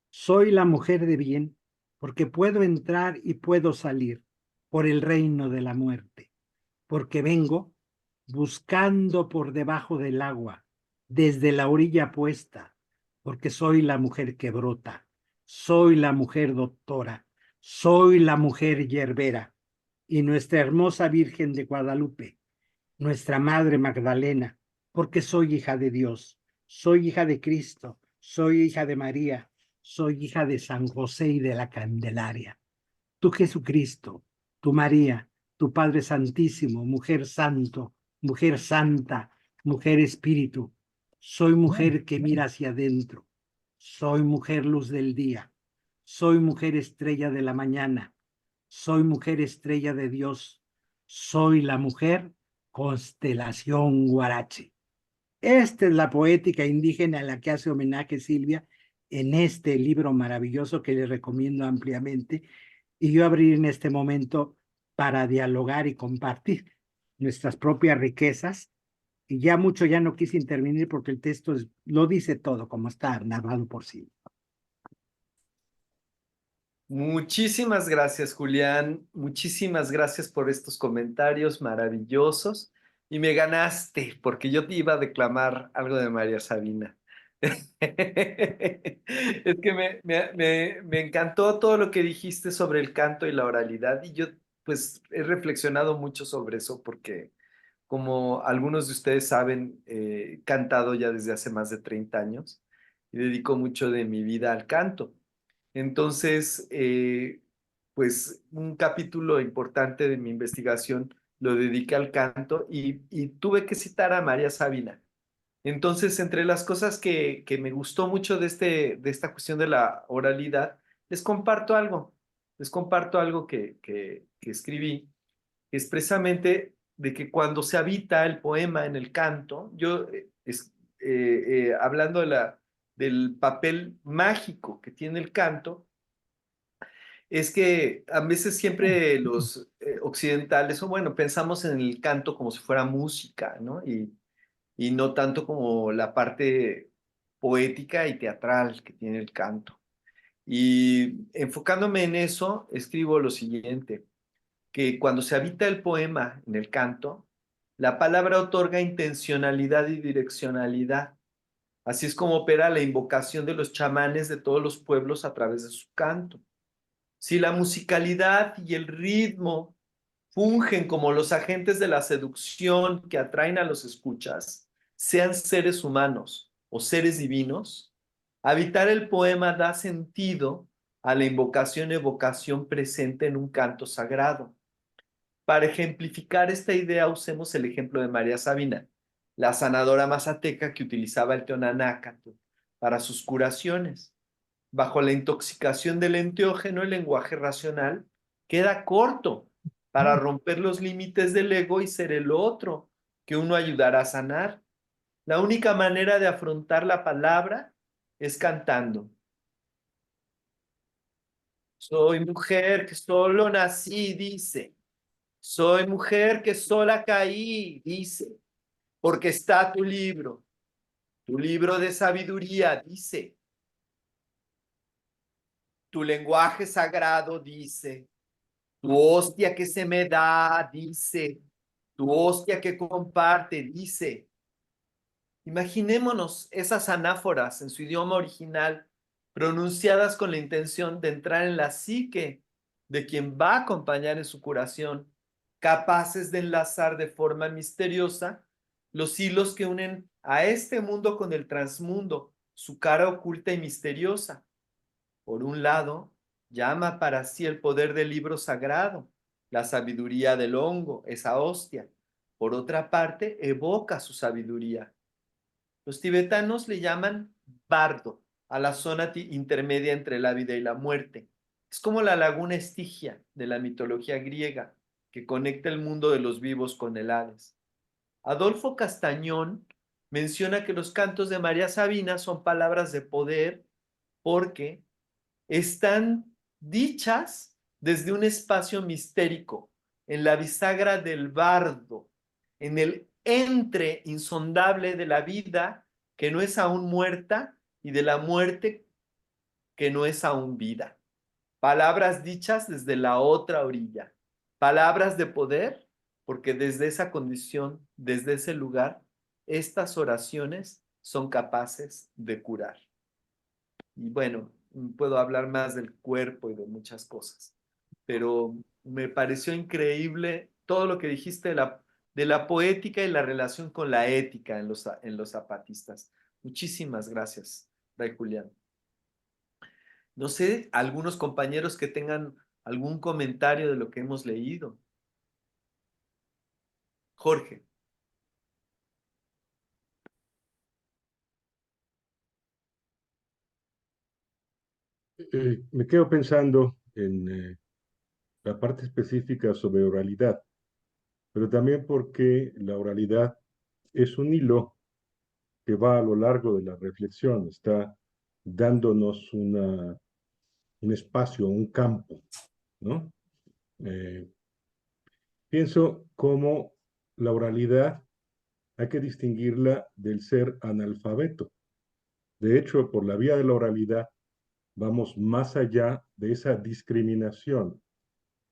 soy la mujer de bien porque puedo entrar y puedo salir por el reino de la muerte, porque vengo buscando por debajo del agua, desde la orilla puesta, porque soy la mujer que brota, soy la mujer doctora, soy la mujer yerbera, y nuestra hermosa Virgen de Guadalupe, nuestra Madre Magdalena, porque soy hija de Dios, soy hija de Cristo, soy hija de María, soy hija de San José y de la Candelaria. Tú, Jesucristo, tu María, tu Padre Santísimo, mujer santo, mujer santa, mujer espíritu. Soy mujer que mira hacia adentro. Soy mujer luz del día. Soy mujer estrella de la mañana. Soy mujer estrella de Dios. Soy la mujer constelación Guarache. Esta es la poética indígena a la que hace homenaje Silvia en este libro maravilloso que les recomiendo ampliamente. Y yo abrir en este momento para dialogar y compartir nuestras propias riquezas. Y ya mucho ya no quise intervenir porque el texto lo dice todo, como está narrado por sí. Muchísimas gracias, Julián. Muchísimas gracias por estos comentarios maravillosos. Y me ganaste, porque yo te iba a declamar algo de María Sabina. Es que me encantó todo lo que dijiste sobre el canto y la oralidad. Y yo, pues, he reflexionado mucho sobre eso, porque, como algunos de ustedes saben, he cantado ya desde hace más de 30 años y dedico mucho de mi vida al canto. Entonces, pues un capítulo importante de mi investigación lo dediqué al canto y tuve que citar a María Sabina. Entonces, entre las cosas que me gustó mucho de esta cuestión de la oralidad, les comparto algo. Les comparto algo que escribí, que es precisamente de que cuando se habita el poema en el canto, yo, hablando del papel mágico que tiene el canto, es que a veces siempre los occidentales, o bueno, pensamos en el canto como si fuera música, ¿no? Y no tanto como la parte poética y teatral que tiene el canto. Y enfocándome en eso, escribo lo siguiente, que cuando se habita el poema en el canto, la palabra otorga intencionalidad y direccionalidad. Así es como opera la invocación de los chamanes de todos los pueblos a través de su canto. Si la musicalidad y el ritmo fungen como los agentes de la seducción que atraen a los escuchas, sean seres humanos o seres divinos, habitar el poema da sentido a la invocación-evocación presente en un canto sagrado. Para ejemplificar esta idea, usemos el ejemplo de María Sabina, la sanadora mazateca que utilizaba el teonanácatl para sus curaciones. Bajo la intoxicación del enteógeno, el lenguaje racional queda corto para romper los límites del ego y ser el otro que uno ayudará a sanar. La única manera de afrontar la palabra es cantando. Soy mujer que solo nací, dice. Soy mujer que sola caí, dice. Porque está tu libro de sabiduría, dice. Tu lenguaje sagrado, dice. Tu hostia que se me da, dice. Tu hostia que comparte, dice. Imaginémonos esas anáforas en su idioma original, pronunciadas con la intención de entrar en la psique de quien va a acompañar en su curación, capaces de enlazar de forma misteriosa los hilos que unen a este mundo con el transmundo, su cara oculta y misteriosa. Por un lado, llama para sí el poder del libro sagrado, la sabiduría del hongo, esa hostia. Por otra parte, evoca su sabiduría. Los tibetanos le llaman bardo a la zona intermedia entre la vida y la muerte. Es como la laguna Estigia de la mitología griega, que conecta el mundo de los vivos con el Hades. Adolfo Castañón menciona que los cantos de María Sabina son palabras de poder porque están dichas desde un espacio mistérico, en la bisagra del bardo, en el entre insondable de la vida que no es aún muerta y de la muerte que no es aún vida. Palabras dichas desde la otra orilla. Palabras de poder, porque desde esa condición, desde ese lugar, estas oraciones son capaces de curar. Y bueno, puedo hablar más del cuerpo y de muchas cosas, pero me pareció increíble todo lo que dijiste de la poética y la relación con la ética en los zapatistas. Muchísimas gracias, Ray Julián. No sé, algunos compañeros que tengan algún comentario de lo que hemos leído. Jorge. Me quedo pensando en la parte específica sobre oralidad, pero también porque la oralidad es un hilo que va a lo largo de la reflexión, está dándonos un espacio, un campo, ¿no? Pienso cómo la oralidad hay que distinguirla del ser analfabeto. De hecho, por la vía de la oralidad vamos más allá de esa discriminación,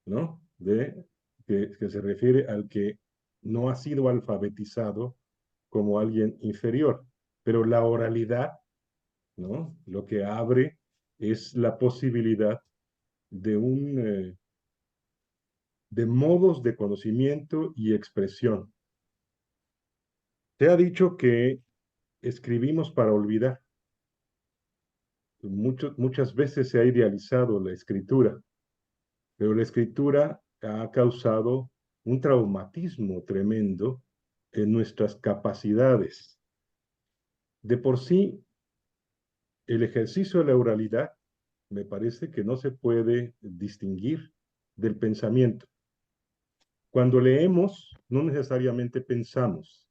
¿no? Que se refiere al que no ha sido alfabetizado como alguien inferior. Pero la oralidad, ¿no? Lo que abre es la posibilidad de de modos de conocimiento y expresión. Te ha dicho que escribimos para olvidar. Muchas veces se ha idealizado la escritura, pero la escritura ha causado un traumatismo tremendo en nuestras capacidades. De por sí, el ejercicio de la oralidad me parece que no se puede distinguir del pensamiento. Cuando leemos, no necesariamente pensamos.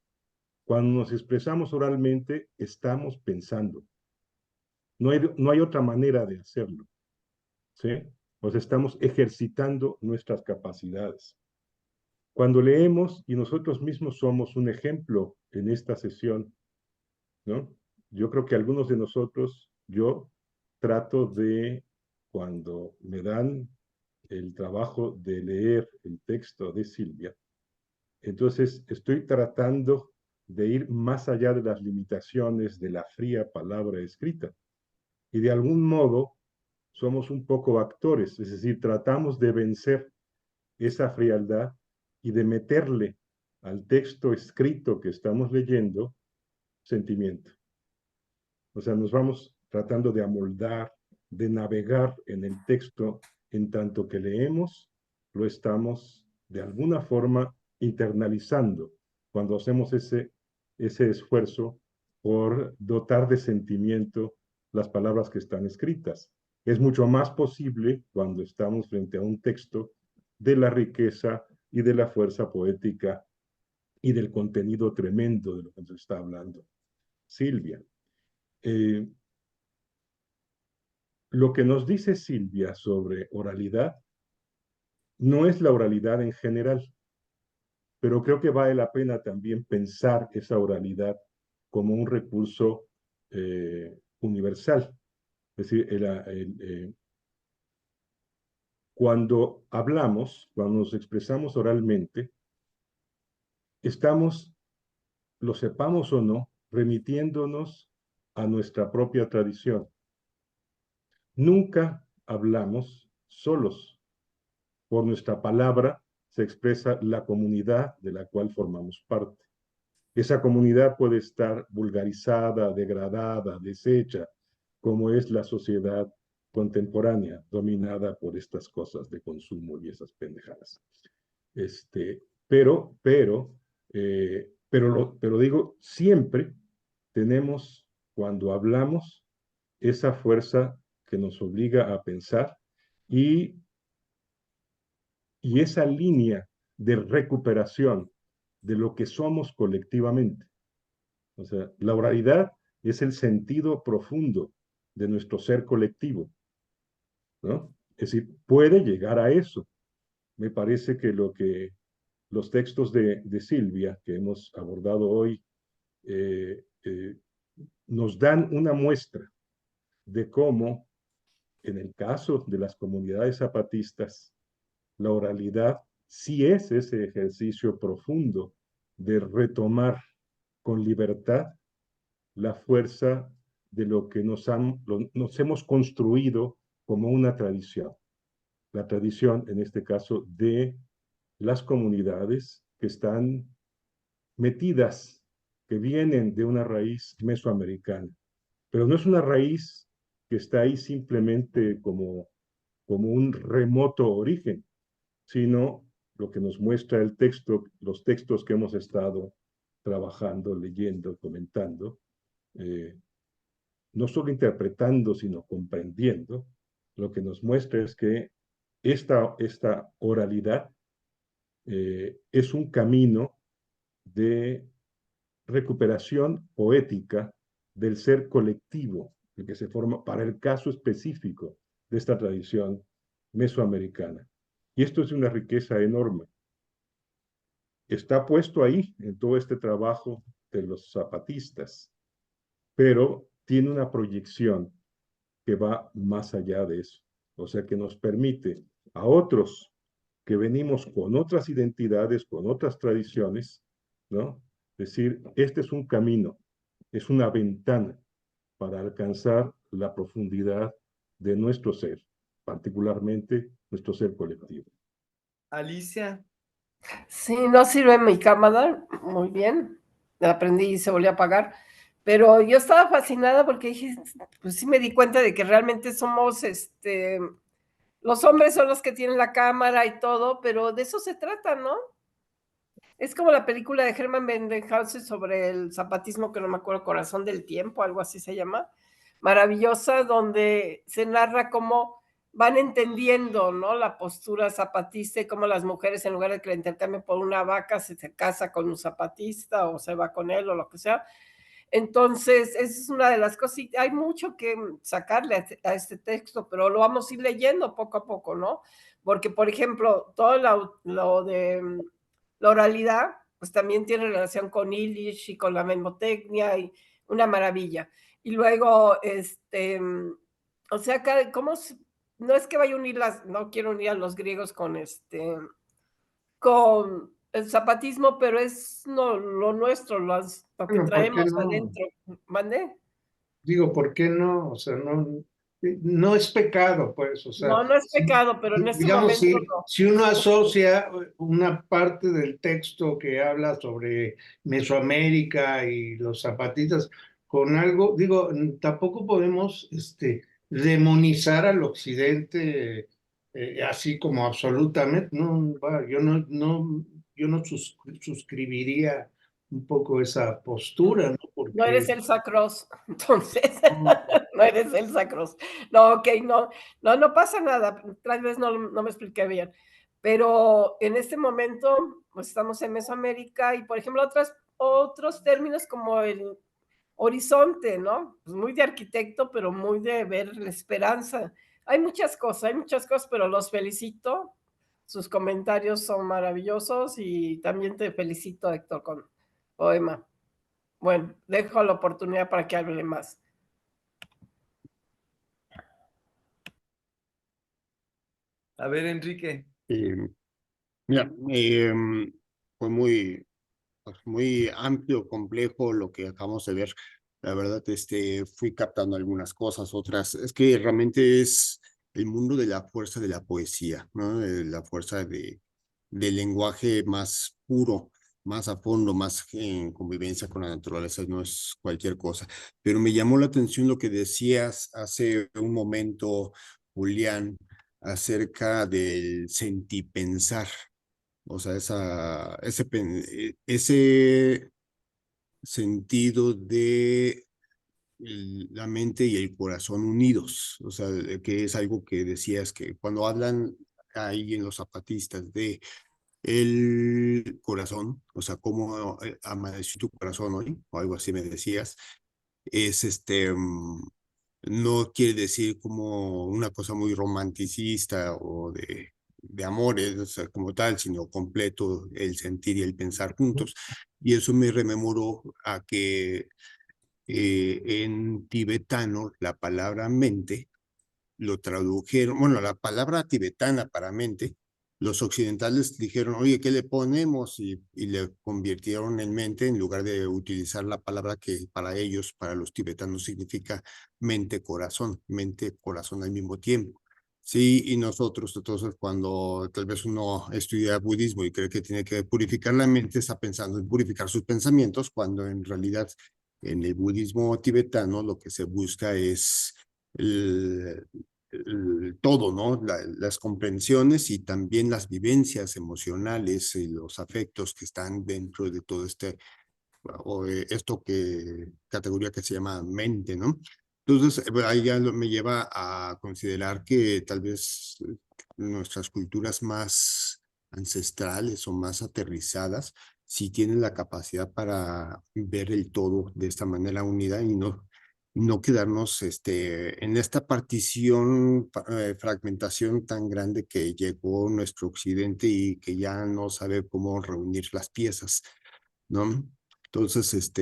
Cuando nos expresamos oralmente, estamos pensando. No hay otra manera de hacerlo, ¿sí? Pues estamos ejercitando nuestras capacidades. Cuando leemos, y nosotros mismos somos un ejemplo en esta sesión, ¿no? Yo creo que algunos de nosotros, yo trato de, cuando me dan el trabajo de leer el texto de Silvia, entonces estoy tratando de ir más allá de las limitaciones de la fría palabra escrita. Y de algún modo somos un poco actores, es decir, tratamos de vencer esa frialdad y de meterle al texto escrito que estamos leyendo sentimiento. O sea, nos vamos tratando de amoldar, de navegar en el texto en tanto que leemos, lo estamos de alguna forma internalizando cuando hacemos ese esfuerzo por dotar de sentimiento las palabras que están escritas. Es mucho más posible cuando estamos frente a un texto de la riqueza y de la fuerza poética y del contenido tremendo de lo que nos está hablando Silvia. Lo que nos dice Silvia sobre oralidad no es la oralidad en general, pero creo que vale la pena también pensar esa oralidad como un recurso universal. Es decir, cuando hablamos, cuando nos expresamos oralmente, estamos, lo sepamos o no, remitiéndonos a nuestra propia tradición. Nunca hablamos solos. Por nuestra palabra se expresa la comunidad de la cual formamos parte. Esa comunidad puede estar vulgarizada, degradada, deshecha, como es la sociedad contemporánea, dominada por estas cosas de consumo y esas pendejadas. Pero digo, siempre tenemos, cuando hablamos, esa fuerza que nos obliga a pensar y esa línea de recuperación de lo que somos colectivamente. O sea, la oralidad es el sentido profundo de nuestro ser colectivo, ¿no? Es decir, puede llegar a eso. Me parece que lo que los textos de Silvia que hemos abordado hoy nos dan una muestra de cómo, en el caso de las comunidades zapatistas, la oralidad sí es ese ejercicio profundo de retomar con libertad la fuerza de lo que nos hemos construido como una tradición. La tradición, en este caso, de las comunidades que están metidas, que vienen de una raíz mesoamericana. Pero no es una raíz que está ahí simplemente como un remoto origen, sino lo que nos muestra el texto, los textos que hemos estado trabajando, leyendo, comentando, no solo interpretando, sino comprendiendo, lo que nos muestra es que esta oralidad es un camino de recuperación poética del ser colectivo, el que se forma para el caso específico de esta tradición mesoamericana. Y esto es una riqueza enorme. Está puesto ahí en todo este trabajo de los zapatistas, pero tiene una proyección que va más allá de eso. O sea, que nos permite a otros que venimos con otras identidades, con otras tradiciones, ¿no? Decir, este es un camino, es una ventana para alcanzar la profundidad de nuestro ser, particularmente nuestro ser colectivo. Alicia. Sí, no sirve mi cámara, muy bien, la aprendí y se volvió a apagar, pero yo estaba fascinada porque dije, pues sí me di cuenta de que realmente somos, los hombres son los que tienen la cámara y todo, pero de eso se trata, ¿no? Es como la película de Herman Bendenhausen sobre el zapatismo, que no me acuerdo, Corazón del Tiempo, algo así se llama, maravillosa, donde se narra cómo van entendiendo, ¿no?, la postura zapatista y cómo las mujeres, en lugar de que la intercambien por una vaca, se casa con un zapatista o se va con él o lo que sea. Entonces, esa es una de las cosas, y hay mucho que sacarle a este texto, pero lo vamos a ir leyendo poco a poco, ¿no? Porque, por ejemplo, todo lo de la oralidad, pues también tiene relación con Illich y con la memotecnia, y una maravilla. Y luego, o sea, ¿cómo no es que vaya a unir no quiero unir a los griegos con con el zapatismo, pero es lo nuestro, lo que Bueno, ¿por qué traemos no? adentro. ¿Mande? Digo, ¿por qué no? O sea, no, no es pecado, pues, o sea, No, no es pecado, pero en este digamos, momento no. si uno asocia una parte del texto que habla sobre Mesoamérica y los zapatistas con algo, digo, tampoco podemos demonizar al occidente así como absolutamente, no, yo no suscribiría un poco esa postura, ¿no? No eres Porque Elsa Cross, entonces, no eres Elsa Cross. No, ok, no pasa nada, tal vez no me expliqué bien, pero en este momento pues estamos en Mesoamérica y, por ejemplo, otros términos como el horizonte, ¿no? Pues muy de arquitecto, pero muy de ver la esperanza. Hay muchas cosas, pero los felicito. Sus comentarios son maravillosos y también te felicito, Héctor, con poema. Bueno, dejo la oportunidad para que hable más. A ver, Enrique. Mira, fue muy amplio, complejo lo que acabamos de ver. La verdad, fui captando algunas cosas, otras. Es que realmente es el mundo de la fuerza de la poesía, ¿no? De la fuerza del lenguaje más puro, más a fondo, más en convivencia con la naturaleza, no es cualquier cosa. Pero me llamó la atención lo que decías hace un momento, Julián, acerca del sentipensar. O sea, ese sentido de la mente y el corazón unidos. O sea, que es algo que decías que cuando hablan ahí en los zapatistas de el corazón, o sea, cómo amaneció tu corazón hoy, o algo así me decías, es no quiere decir como una cosa muy romanticista o de amores, o sea, como tal, sino completo el sentir y el pensar juntos. Y eso me rememoró a que en tibetano la palabra mente lo tradujeron, bueno, la palabra tibetana para mente, los occidentales dijeron, oye, ¿qué le ponemos? Y le convirtieron en mente en lugar de utilizar la palabra que para ellos, para los tibetanos, significa mente, corazón al mismo tiempo. Sí, y nosotros, entonces, cuando tal vez uno estudia budismo y cree que tiene que purificar la mente, está pensando en purificar sus pensamientos, cuando en realidad en el budismo tibetano lo que se busca es todo, ¿no? Las comprensiones y también las vivencias emocionales y los afectos que están dentro de todo categoría que se llama mente, ¿no? Entonces, ahí ya me lleva a considerar que tal vez nuestras culturas más ancestrales o más aterrizadas sí tienen la capacidad para ver el todo de esta manera unida y no quedarnos en esta partición, fragmentación tan grande que llegó nuestro occidente y que ya no sabe cómo reunir las piezas, ¿no? Entonces,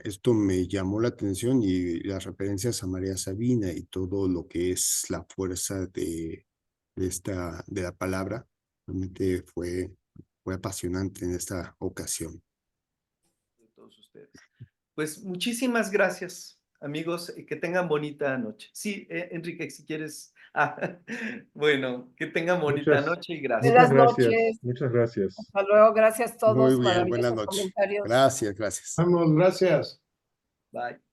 esto me llamó la atención y las referencias a María Sabina y todo lo que es la fuerza de la palabra, realmente fue apasionante en esta ocasión. De todos ustedes. Pues muchísimas gracias, amigos, y que tengan bonita noche. Sí, Enrique, si quieres. Bueno, que tengan bonita noche y gracias. Buenas noches. Muchas gracias. Hasta luego. Gracias a Muy todos. bien, buenas Maravillosos noches. comentarios. Gracias. vamos, gracias. Bye.